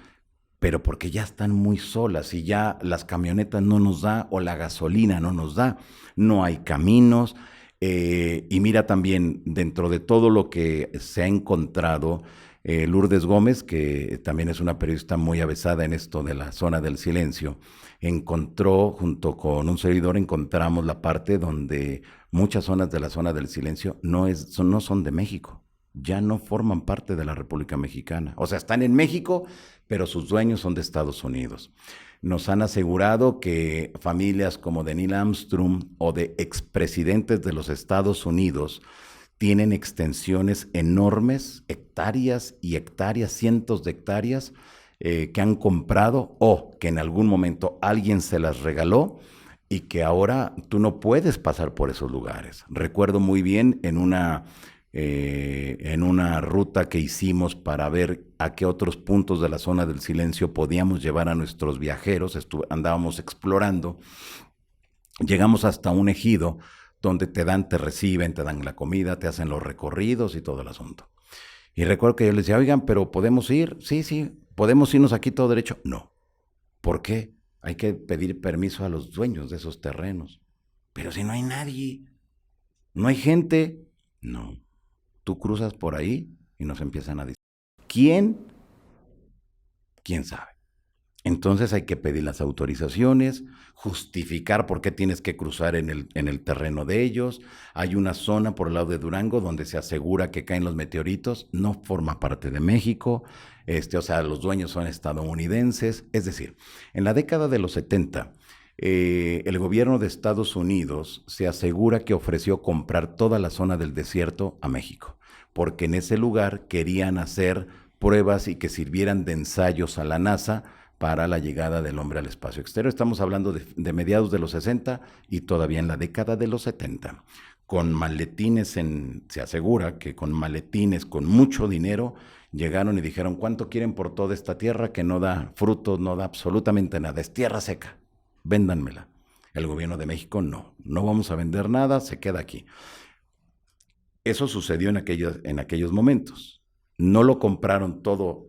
pero porque ya están muy solas y ya las camionetas no nos da o la gasolina no nos da, no hay caminos. Y mira también, dentro de todo lo que se ha encontrado, Lourdes Gómez, que también es una periodista muy avesada en esto de la zona del silencio, encontró, junto con un servidor, encontramos la parte donde muchas zonas de la zona del silencio no son de México, ya no forman parte de la República Mexicana. O sea, están en México, pero sus dueños son de Estados Unidos. Nos han asegurado que familias como de Neil Armstrong o de expresidentes de los Estados Unidos tienen extensiones enormes, hectáreas y hectáreas, cientos de hectáreas, que han comprado o que en algún momento alguien se las regaló y que ahora tú no puedes pasar por esos lugares. Recuerdo muy bien en una ruta que hicimos para ver a qué otros puntos de la zona del silencio podíamos llevar a nuestros viajeros, andábamos explorando, llegamos hasta un ejido donde te reciben, te dan la comida, te hacen los recorridos y todo el asunto. Y recuerdo que yo les decía, oigan, pero ¿podemos ir? Sí, sí, ¿podemos irnos aquí todo derecho? No. ¿Por qué? Hay que pedir permiso a los dueños de esos terrenos. Pero si no hay nadie, no hay gente, no. Tú cruzas por ahí y nos empiezan a decir, ¿quién? ¿Quién sabe? Entonces hay que pedir las autorizaciones, justificar por qué tienes que cruzar en el terreno de ellos. Hay una zona por el lado de Durango donde se asegura que caen los meteoritos, no forma parte de México, o sea, los dueños son estadounidenses. Es decir, en la década de los 70, el gobierno de Estados Unidos se asegura que ofreció comprar toda la zona del desierto a México, porque en ese lugar querían hacer pruebas y que sirvieran de ensayos a la NASA para la llegada del hombre al espacio exterior. Estamos hablando de mediados de los 60 y todavía en la década de los 70. Con maletines, se asegura que con maletines, con mucho dinero, llegaron y dijeron, ¿cuánto quieren por toda esta tierra que no da frutos, no da absolutamente nada? Es tierra seca, véndanmela. El gobierno de México no vamos a vender nada, se queda aquí. Eso sucedió en aquellos momentos. No lo compraron todo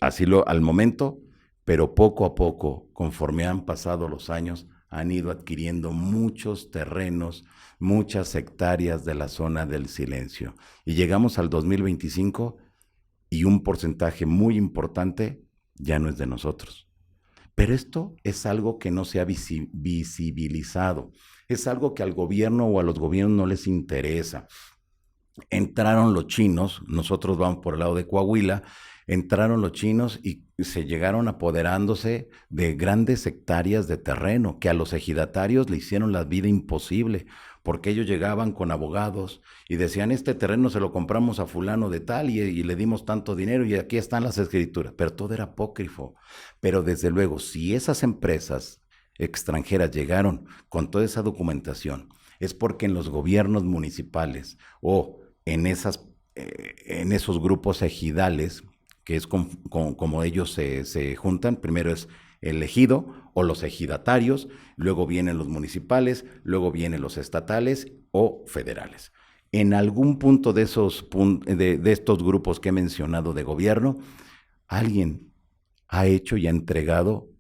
al momento, pero poco a poco, conforme han pasado los años, han ido adquiriendo muchos terrenos, muchas hectáreas de la zona del silencio. Y llegamos al 2025 y un porcentaje muy importante ya no es de nosotros. Pero esto es algo que no se ha visibilizado, es algo que al gobierno o a los gobiernos no les interesa. Entraron los chinos, nosotros vamos por el lado de Coahuila, entraron los chinos y se llegaron apoderándose de grandes hectáreas de terreno que a los ejidatarios le hicieron la vida imposible, porque ellos llegaban con abogados y decían, este terreno se lo compramos a fulano de tal y le dimos tanto dinero y aquí están las escrituras, pero todo era apócrifo. Pero desde luego, si esas empresas extranjeras llegaron con toda esa documentación, es porque en los gobiernos municipales o en esos grupos ejidales, que es como ellos se juntan, primero es el ejido o los ejidatarios, luego vienen los municipales, luego vienen los estatales o federales. En algún punto de estos grupos que he mencionado de gobierno, alguien ha hecho y ha entregado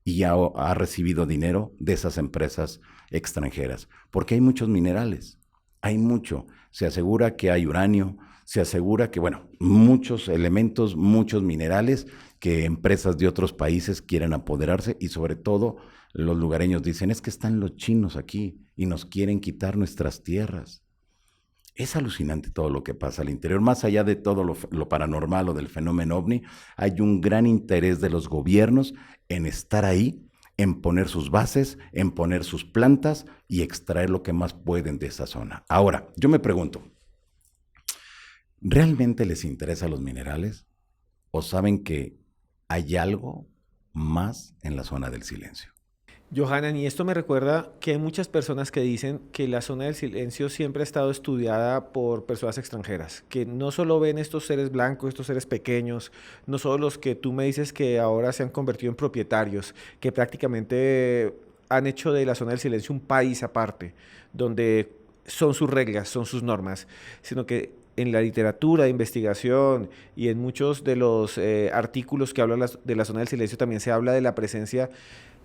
y ha recibido dinero de esas empresas extranjeras, porque hay muchos minerales, hay mucho. Se asegura que hay uranio, se asegura que, muchos elementos, muchos minerales que empresas de otros países quieren apoderarse y sobre todo los lugareños dicen, es que están los chinos aquí y nos quieren quitar nuestras tierras. Es alucinante todo lo que pasa al interior. Más allá de todo lo paranormal o del fenómeno ovni, hay un gran interés de los gobiernos en estar ahí, en poner sus bases, en poner sus plantas y extraer lo que más pueden de esa zona. Ahora, yo me pregunto, ¿realmente les interesan los minerales? ¿O saben que hay algo más en la zona del silencio? Johanan, y esto me recuerda que hay muchas personas que dicen que la zona del silencio siempre ha estado estudiada por personas extranjeras, que no solo ven estos seres blancos, estos seres pequeños, no solo los que tú me dices que ahora se han convertido en propietarios, que prácticamente han hecho de la zona del silencio un país aparte, donde son sus reglas, son sus normas, sino que en la literatura de investigación y en muchos de los artículos que hablan de la zona del silencio también se habla de la presencia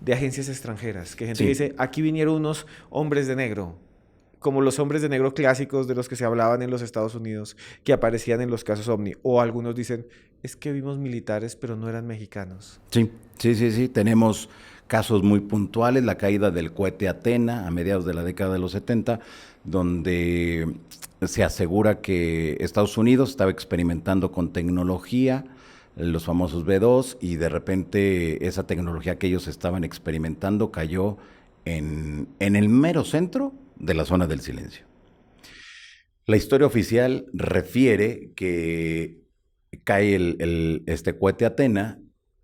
de agencias extranjeras, que gente Sí. dice, aquí vinieron unos hombres de negro, como los hombres de negro clásicos de los que se hablaban en los Estados Unidos, que aparecían en los casos OVNI. O algunos dicen, es que vimos militares, pero no eran mexicanos. Sí. Tenemos casos muy puntuales, la caída del cohete Athena a mediados de la década de los 70, donde se asegura que Estados Unidos estaba experimentando con tecnología, los famosos B2, y de repente esa tecnología que ellos estaban experimentando cayó en el mero centro de la zona del silencio. La historia oficial refiere que cae este cohete Athena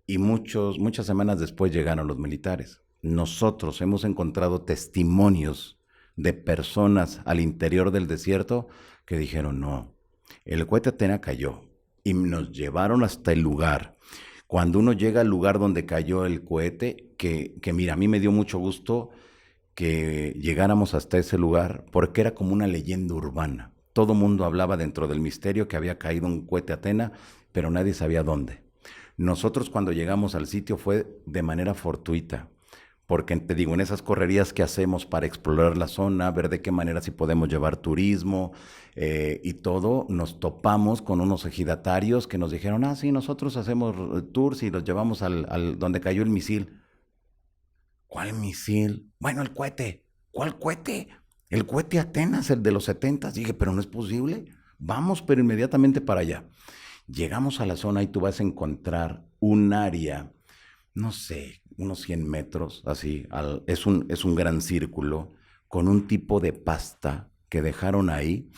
y muchas semanas después llegaron los militares. Nosotros hemos encontrado testimonios de personas al interior del desierto que dijeron, no, el cohete Athena cayó y nos llevaron hasta el lugar. Cuando uno llega al lugar donde cayó el cohete, que mira, a mí me dio mucho gusto que llegáramos hasta ese lugar porque era como una leyenda urbana. Todo mundo hablaba dentro del misterio que había caído un cohete Athena, pero nadie sabía dónde. Nosotros cuando llegamos al sitio fue de manera fortuita, porque te digo, en esas correrías que hacemos para explorar la zona, ver de qué manera si podemos llevar turismo y todo, nos topamos con unos ejidatarios que nos dijeron, sí, nosotros hacemos tours y los llevamos al donde cayó el misil. ¿Cuál misil? Bueno, el cohete. ¿Cuál cohete? El cohete Atenas, el de los 70. Dije, pero no es posible. Vamos, pero inmediatamente para allá. Llegamos a la zona y tú vas a encontrar un área, no sé, unos 100 metros, así. Es un gran círculo con un tipo de pasta que dejaron ahí.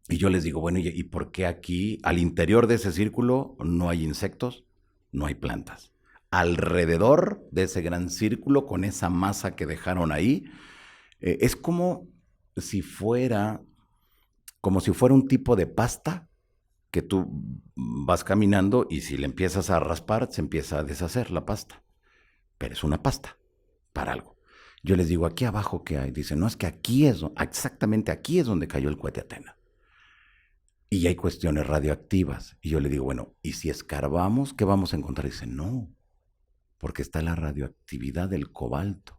Y yo les digo, bueno, ¿y por qué aquí, al interior de ese círculo, no hay insectos, no hay plantas? Alrededor de ese gran círculo, con esa masa que dejaron ahí, es como si fuera un tipo de pasta que tú vas caminando y si le empiezas a raspar, se empieza a deshacer la pasta. Pero es una pasta para algo. Yo les digo, aquí abajo, ¿qué hay? Dicen, no, es que exactamente aquí es donde cayó el cohete Athena. Y hay cuestiones radioactivas. Y yo le digo, bueno, ¿y si escarbamos, qué vamos a encontrar? Dicen, no, porque está la radioactividad del cobalto.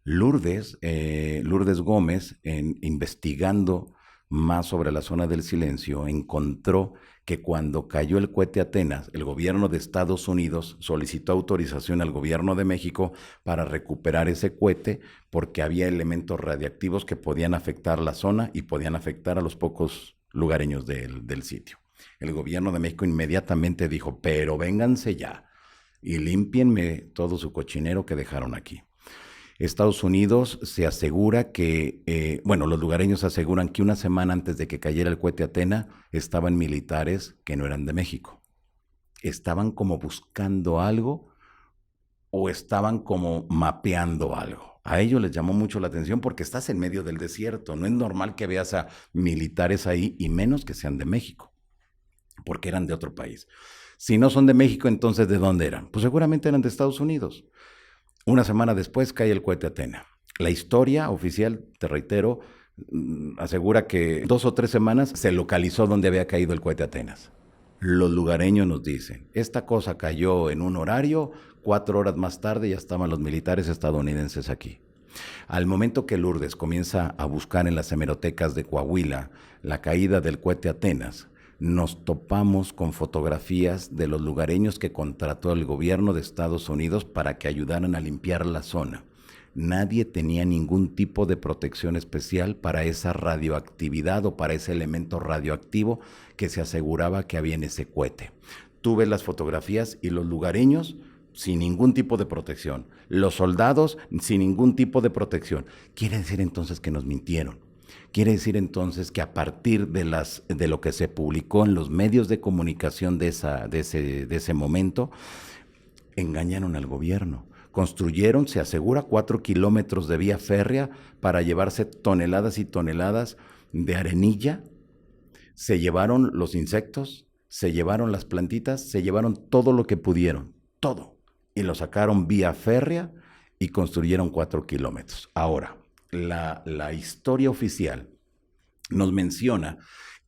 Lourdes Gómez, investigando más sobre la zona del silencio, encontró que cuando cayó el cohete Atenas, el gobierno de Estados Unidos solicitó autorización al gobierno de México para recuperar ese cohete porque había elementos radiactivos que podían afectar la zona y podían afectar a los pocos lugareños del sitio. El gobierno de México inmediatamente dijo, pero vénganse ya y límpienme todo su cochinero que dejaron aquí. Estados Unidos se asegura que, los lugareños aseguran que una semana antes de que cayera el cohete Athena estaban militares que no eran de México. Estaban como buscando algo o estaban como mapeando algo. A ellos les llamó mucho la atención porque estás en medio del desierto. No es normal que veas a militares ahí y menos que sean de México, porque eran de otro país. Si no son de México, entonces ¿de dónde eran? Pues seguramente eran de Estados Unidos. Una semana después cae el cohete Athena. La historia oficial, te reitero, asegura que 2 o 3 semanas se localizó donde había caído el cohete Atenas. Los lugareños nos dicen, esta cosa cayó en un horario, 4 horas más tarde ya estaban los militares estadounidenses aquí. Al momento que Lourdes comienza a buscar en las hemerotecas de Coahuila la caída del cohete Atenas, nos topamos con fotografías de los lugareños que contrató el gobierno de Estados Unidos para que ayudaran a limpiar la zona. Nadie tenía ningún tipo de protección especial para esa radioactividad o para ese elemento radioactivo que se aseguraba que había en ese cohete. Tú ves las fotografías y los lugareños sin ningún tipo de protección. Los soldados sin ningún tipo de protección. Quiere decir entonces que nos mintieron. Quiere decir entonces que a partir de lo que se publicó en los medios de comunicación de ese momento, engañaron al gobierno. Construyeron, se asegura, 4 kilómetros de vía férrea para llevarse toneladas y toneladas de arenilla. Se llevaron los insectos, se llevaron las plantitas, se llevaron todo lo que pudieron, todo. Y lo sacaron vía férrea y construyeron 4 kilómetros. Ahora, la historia oficial nos menciona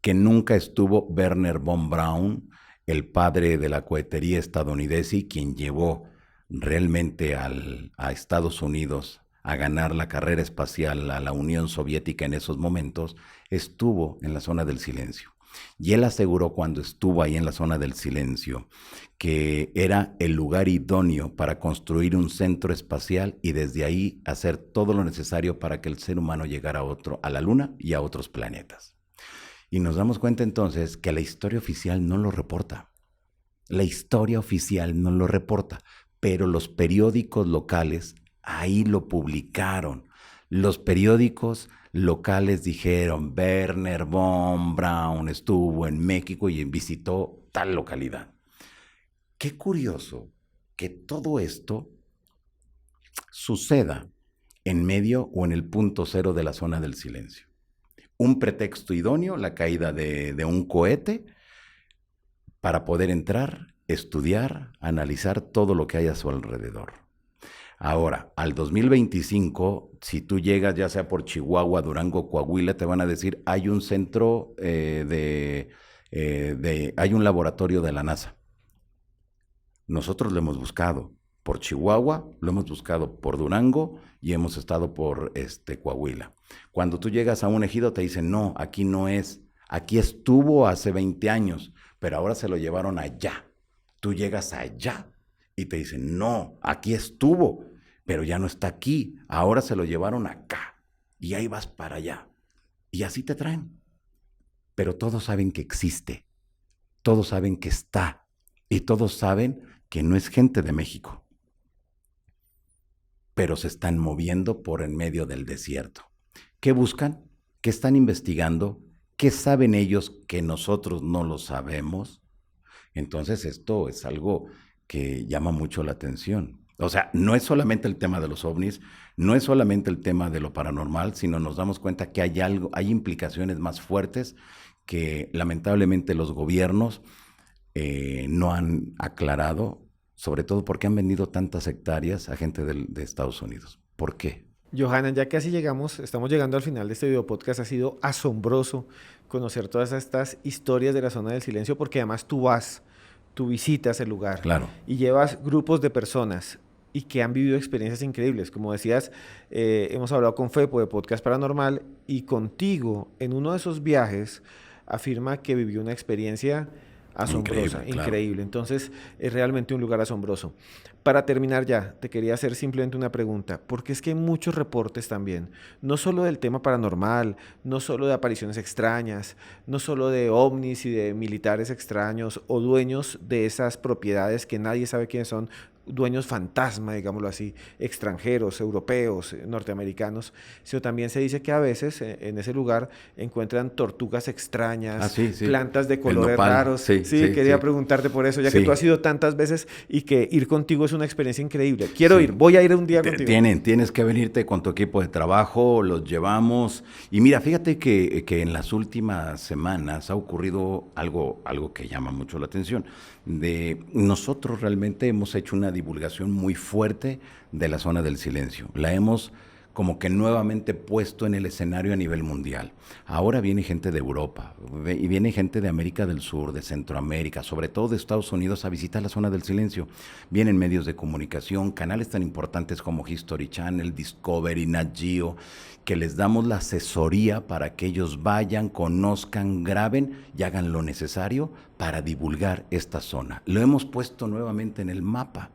que nunca estuvo Wernher von Braun, el padre de la cohetería estadounidense y quien llevó realmente a Estados Unidos a ganar la carrera espacial a la Unión Soviética en esos momentos, estuvo en la zona del silencio. Y él aseguró cuando estuvo ahí en la zona del silencio que era el lugar idóneo para construir un centro espacial y desde ahí hacer todo lo necesario para que el ser humano llegara a la Luna y a otros planetas. Y nos damos cuenta entonces que la historia oficial no lo reporta. La historia oficial no lo reporta, pero los periódicos locales ahí lo publicaron. Los periódicos locales dijeron, Wernher von Braun estuvo en México y visitó tal localidad. Qué curioso que todo esto suceda en medio o en el punto cero de la zona del silencio. Un pretexto idóneo, la caída de un cohete, para poder entrar, estudiar, analizar todo lo que hay a su alrededor. Ahora, al 2025, si tú llegas ya sea por Chihuahua, Durango, Coahuila, te van a decir, hay un centro hay un laboratorio de la NASA. Nosotros lo hemos buscado por Chihuahua, lo hemos buscado por Durango y hemos estado por Coahuila. Cuando tú llegas a un ejido te dicen, no, aquí no es, aquí estuvo hace 20 años, pero ahora se lo llevaron allá. Tú llegas allá y te dicen, no, aquí estuvo, pero ya no está aquí, ahora se lo llevaron acá y ahí vas para allá. Y así te traen. Pero todos saben que existe, todos saben que está y todos saben que no es gente de México. Pero se están moviendo por en medio del desierto. ¿Qué buscan? ¿Qué están investigando? ¿Qué saben ellos que nosotros no lo sabemos? Entonces esto es algo que llama mucho la atención. O sea, no es solamente el tema de los ovnis, no es solamente el tema de lo paranormal, sino nos damos cuenta que hay implicaciones más fuertes que lamentablemente los gobiernos no han aclarado, sobre todo porque han vendido tantas hectáreas a gente de Estados Unidos. ¿Por qué? Johanan, ya casi estamos llegando al final de este video podcast. Ha sido asombroso conocer todas estas historias de la zona del silencio, porque además tú visitas el lugar, claro, y llevas grupos de personas y que han vivido experiencias increíbles. Como decías, hemos hablado con Fepo de Podcast Paranormal y contigo en uno de esos viajes afirma que vivió una experiencia asombrosa, increíble. Claro. Entonces, es realmente un lugar asombroso. Para terminar ya, te quería hacer simplemente una pregunta, porque es que hay muchos reportes también, no solo del tema paranormal, no solo de apariciones extrañas, no solo de ovnis y de militares extraños o dueños de esas propiedades que nadie sabe quiénes son, dueños fantasma, digámoslo así, extranjeros, europeos, norteamericanos, sino también se dice que a veces en ese lugar encuentran tortugas extrañas, plantas de colores raros. Sí, quería preguntarte por eso, ya que tú has ido tantas veces y que ir contigo es una experiencia increíble. Quiero ir, voy a ir un día contigo. Tienes que venirte con tu equipo de trabajo, los llevamos. Y mira, fíjate que en las últimas semanas ha ocurrido algo que llama mucho la atención. Nosotros realmente hemos hecho una divulgación muy fuerte de la zona del silencio. La hemos como que nuevamente puesto en el escenario a nivel mundial. Ahora viene gente de Europa, y viene gente de América del Sur, de Centroamérica, sobre todo de Estados Unidos, a visitar la zona del silencio. Vienen medios de comunicación, canales tan importantes como History Channel, Discovery, Nat Geo, que les damos la asesoría para que ellos vayan, conozcan, graben y hagan lo necesario para divulgar esta zona. Lo hemos puesto nuevamente en el mapa.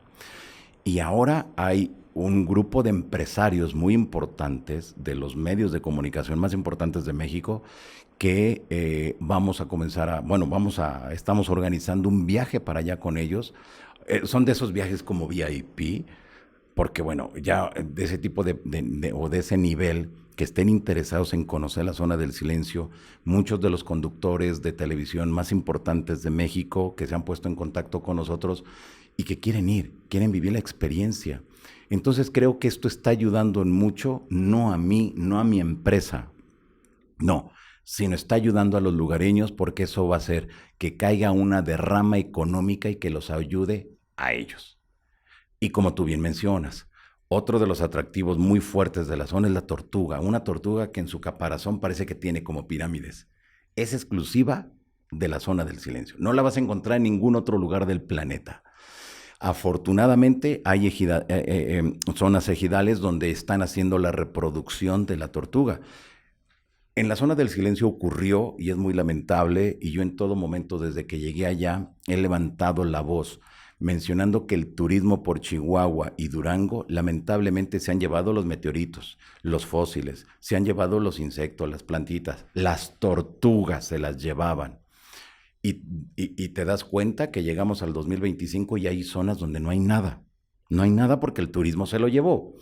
Y ahora hay un grupo de empresarios muy importantes de los medios de comunicación más importantes de México que vamos a comenzar estamos organizando un viaje para allá con ellos. Son de esos viajes como VIP, porque bueno, ya de ese tipo de ese nivel, que estén interesados en conocer la zona del silencio, muchos de los conductores de televisión más importantes de México que se han puesto en contacto con nosotros y que quieren vivir la experiencia. Entonces creo que esto está ayudando en mucho, no a mí, no a mi empresa, no, sino está ayudando a los lugareños, porque eso va a hacer que caiga una derrama económica y que los ayude a ellos. Y como tú bien mencionas, otro de los atractivos muy fuertes de la zona es la tortuga, una tortuga que en su caparazón parece que tiene como pirámides. es exclusiva de la zona del silencio. No la vas a encontrar en ningún otro lugar del planeta. Afortunadamente hay zonas ejidales donde están haciendo la reproducción de la tortuga. En la zona del silencio ocurrió, y es muy lamentable, y yo en todo momento desde que llegué allá he levantado la voz mencionando que el turismo por Chihuahua y Durango lamentablemente se han llevado los meteoritos, los fósiles, se han llevado los insectos, las plantitas, las tortugas se las llevaban. Y te das cuenta que llegamos al 2025 y hay zonas donde no hay nada. No hay nada porque el turismo se lo llevó.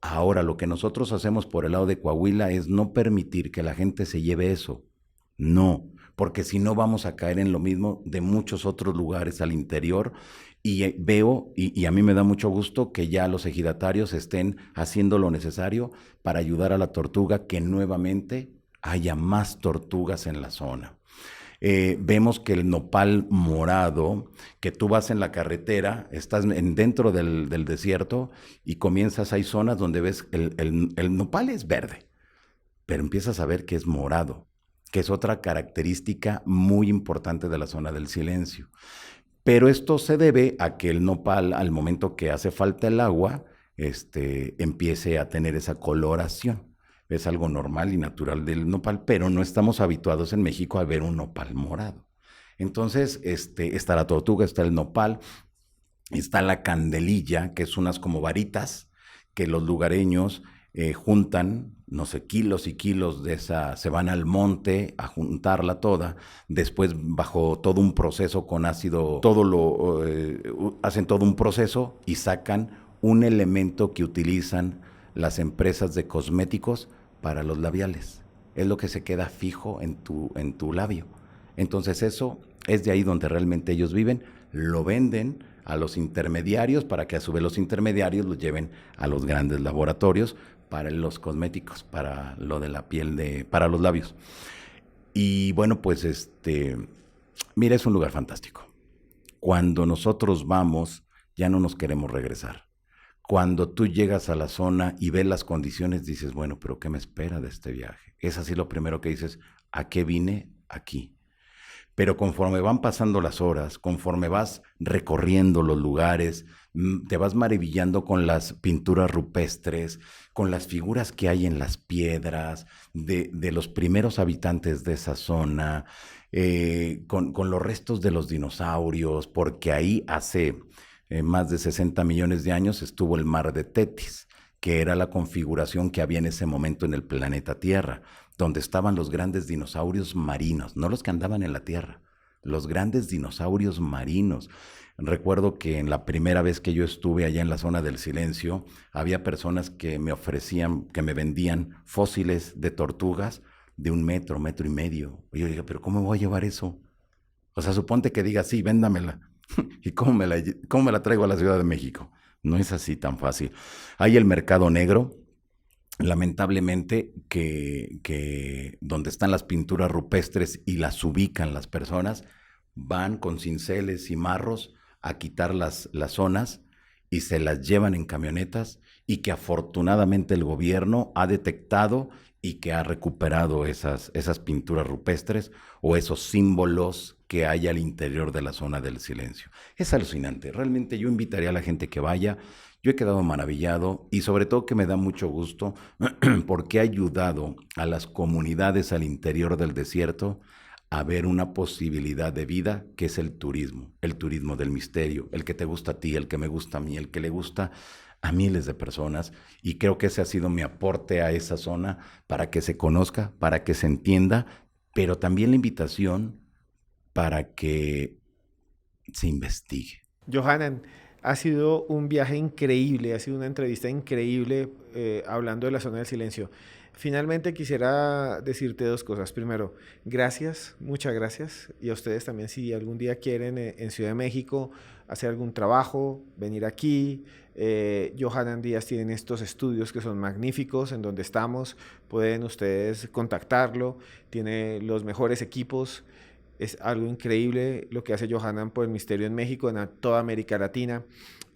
Ahora, lo que nosotros hacemos por el lado de Coahuila es no permitir que la gente se lleve eso. No, porque si no vamos a caer en lo mismo de muchos otros lugares al interior. Y veo, y a mí me da mucho gusto que ya los ejidatarios estén haciendo lo necesario para ayudar a la tortuga, que nuevamente haya más tortugas en la zona. Vemos que el nopal morado, que tú vas en la carretera, estás dentro del desierto y comienzas, hay zonas donde ves el nopal es verde, pero empiezas a ver que es morado, que es otra característica muy importante de la zona del silencio. Pero esto se debe a que el nopal, al momento que hace falta el agua, empiece a tener esa coloración. Es algo normal y natural del nopal, pero no estamos habituados en México a ver un nopal morado. Entonces, está la tortuga, está el nopal, está la candelilla, que es unas como varitas que los lugareños juntan, no sé, kilos y kilos de esa, se van al monte a juntarla toda, después bajo todo un proceso con ácido, hacen todo un proceso y sacan un elemento que utilizan las empresas de cosméticos para los labiales. Es lo que se queda fijo en tu labio. Entonces eso es de ahí donde realmente ellos viven, lo venden a los intermediarios para que a su vez los intermediarios los lleven a los grandes laboratorios para los cosméticos, para lo de la piel, para los labios. Y bueno, pues mira, es un lugar fantástico. Cuando nosotros vamos, ya no nos queremos regresar. Cuando tú llegas a la zona y ves las condiciones, dices, bueno, pero ¿qué me espera de este viaje? Es así lo primero que dices, ¿a qué vine aquí? Pero conforme van pasando las horas, conforme vas recorriendo los lugares, te vas maravillando con las pinturas rupestres, con las figuras que hay en las piedras, de los primeros habitantes de esa zona, con los restos de los dinosaurios, porque ahí hace más de 60 millones de años estuvo el mar de Tetis, que era la configuración que había en ese momento en el planeta Tierra, donde estaban los grandes dinosaurios marinos, no los que andaban en la Tierra, los grandes dinosaurios marinos. Recuerdo que en la primera vez que yo estuve allá en la zona del silencio, había personas que me ofrecían, que me vendían fósiles de tortugas de 1 metro, 1.5 metros. Y yo dije, ¿pero cómo voy a llevar eso? O sea, suponte que diga, sí, véndamela. ¿Y cómo me la traigo a la Ciudad de México? No es así tan fácil. Hay el mercado negro, lamentablemente, que donde están las pinturas rupestres y las ubican las personas, van con cinceles y marros a quitar las zonas y se las llevan en camionetas, y que afortunadamente el gobierno ha detectado y que ha recuperado esas pinturas rupestres o esos símbolos que hay al interior de la zona del silencio. Es alucinante, realmente yo invitaría a la gente que vaya. Yo he quedado maravillado y sobre todo que me da mucho gusto porque ha ayudado a las comunidades al interior del desierto a ver una posibilidad de vida que es el turismo del misterio, el que te gusta a ti, el que me gusta a mí, el que le gusta a miles de personas, y creo que ese ha sido mi aporte a esa zona para que se conozca, para que se entienda, pero también la invitación para que se investigue. Johanan, ha sido un viaje increíble, ha sido una entrevista increíble hablando de la zona del silencio. Finalmente quisiera decirte 2 cosas. Primero, gracias, muchas gracias. Y a ustedes también, si algún día quieren en Ciudad de México hacer algún trabajo, venir aquí. Johanan Díaz tiene estos estudios que son magníficos en donde estamos. Pueden ustedes contactarlo. Tiene los mejores equipos. Es algo increíble lo que hace Johanan por el misterio en México, en toda América Latina.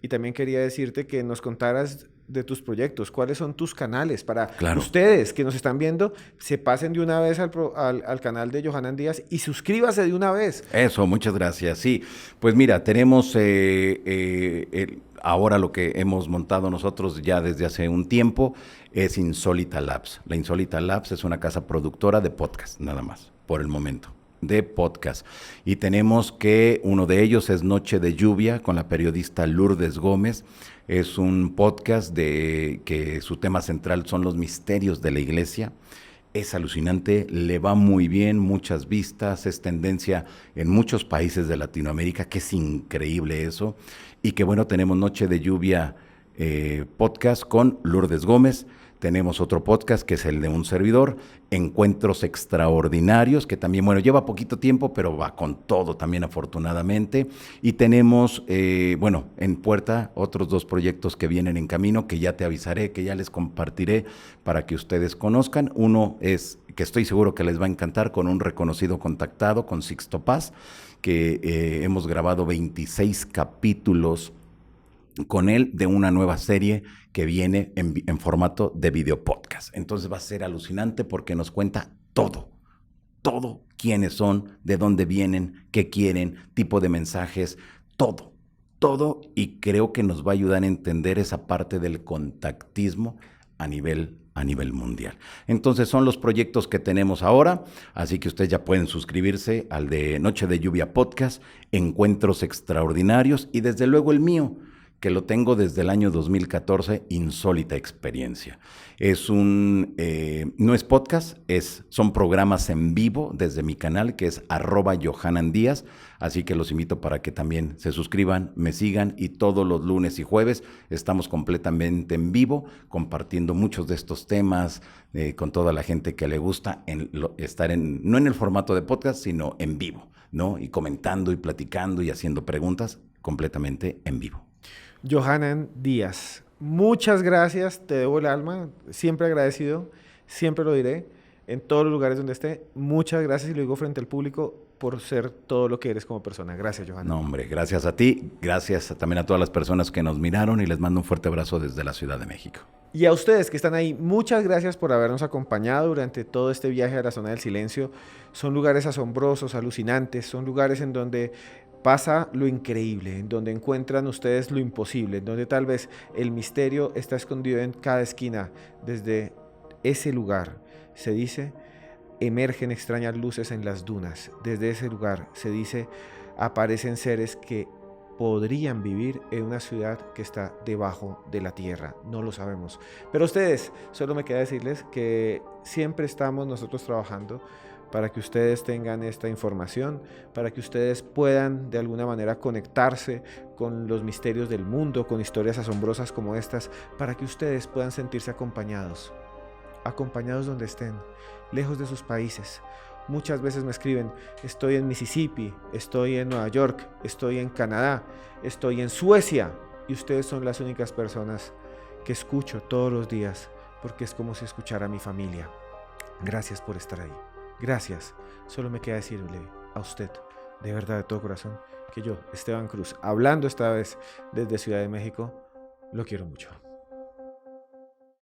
Y también quería decirte que nos contaras de tus proyectos, cuáles son tus canales para Claro. ustedes que nos están viendo, se pasen de una vez al canal de Johanan Díaz y suscríbase de una vez. Eso, muchas gracias. Sí, pues mira, tenemos ahora lo que hemos montado nosotros ya desde hace un tiempo es Insólita Labs. La Insólita Labs es una casa productora de podcast, nada más, por el momento, de podcast. Y tenemos que uno de ellos es Noche de Lluvia con la periodista Lourdes Gómez. Es un podcast de que su tema central son los misterios de la iglesia. Es alucinante, le va muy bien, muchas vistas, es tendencia en muchos países de Latinoamérica, que es increíble eso. Y que bueno, tenemos Noche de Lluvia podcast con Lourdes Gómez. Tenemos otro podcast que es el de un servidor, Encuentros Extraordinarios, que también, bueno, lleva poquito tiempo, pero va con todo también afortunadamente. Y tenemos, bueno, en puerta otros 2 proyectos que vienen en camino, que ya te avisaré, que ya les compartiré para que ustedes conozcan. Uno es, que estoy seguro que les va a encantar, con un reconocido contactado, con Sixto Paz, que hemos grabado 26 capítulos con él de una nueva serie que viene en formato de video podcast. Entonces va a ser alucinante porque nos cuenta todo, quiénes son, de dónde vienen, qué quieren, tipo de mensajes, todo, y creo que nos va a ayudar a entender esa parte del contactismo a nivel mundial. Entonces son los proyectos que tenemos ahora, así que ustedes ya pueden suscribirse al de Noche de Lluvia Podcast, Encuentros Extraordinarios, y desde luego el mío, que lo tengo desde el año 2014, Insólita Experiencia. Es no es podcast, son programas en vivo desde mi canal, que es @JohananDíaz, así que los invito para que también se suscriban, me sigan, y todos los lunes y jueves estamos completamente en vivo, compartiendo muchos de estos temas con toda la gente que le gusta estar no en el formato de podcast, sino en vivo, ¿no? Y comentando y platicando y haciendo preguntas completamente en vivo. Johanan Díaz, muchas gracias, te debo el alma, siempre agradecido, siempre lo diré, en todos los lugares donde esté. Muchas gracias, y lo digo frente al público, por ser todo lo que eres como persona. Gracias, Johanan. No, hombre, gracias a ti, gracias también a todas las personas que nos miraron, y les mando un fuerte abrazo desde la Ciudad de México. Y a ustedes que están ahí, muchas gracias por habernos acompañado durante todo este viaje a la zona del silencio. Son lugares asombrosos, alucinantes, son lugares en donde pasa lo increíble, en donde encuentran ustedes lo imposible, en donde tal vez el misterio está escondido en cada esquina. Desde ese lugar, se dice, emergen extrañas luces en las dunas. Desde ese lugar, se dice, aparecen seres que podrían vivir en una ciudad que está debajo de la tierra. No lo sabemos. Pero ustedes, solo me queda decirles que siempre estamos nosotros trabajando para que ustedes tengan esta información, para que ustedes puedan de alguna manera conectarse con los misterios del mundo, con historias asombrosas como estas, para que ustedes puedan sentirse acompañados donde estén, lejos de sus países. Muchas veces me escriben, estoy en Mississippi, estoy en Nueva York, estoy en Canadá, estoy en Suecia, y ustedes son las únicas personas que escucho todos los días, porque es como si escuchara a mi familia. Gracias por estar ahí. Gracias. Solo me queda decirle a usted, de verdad, de todo corazón, que yo, Esteban Cruz, hablando esta vez desde Ciudad de México, lo quiero mucho.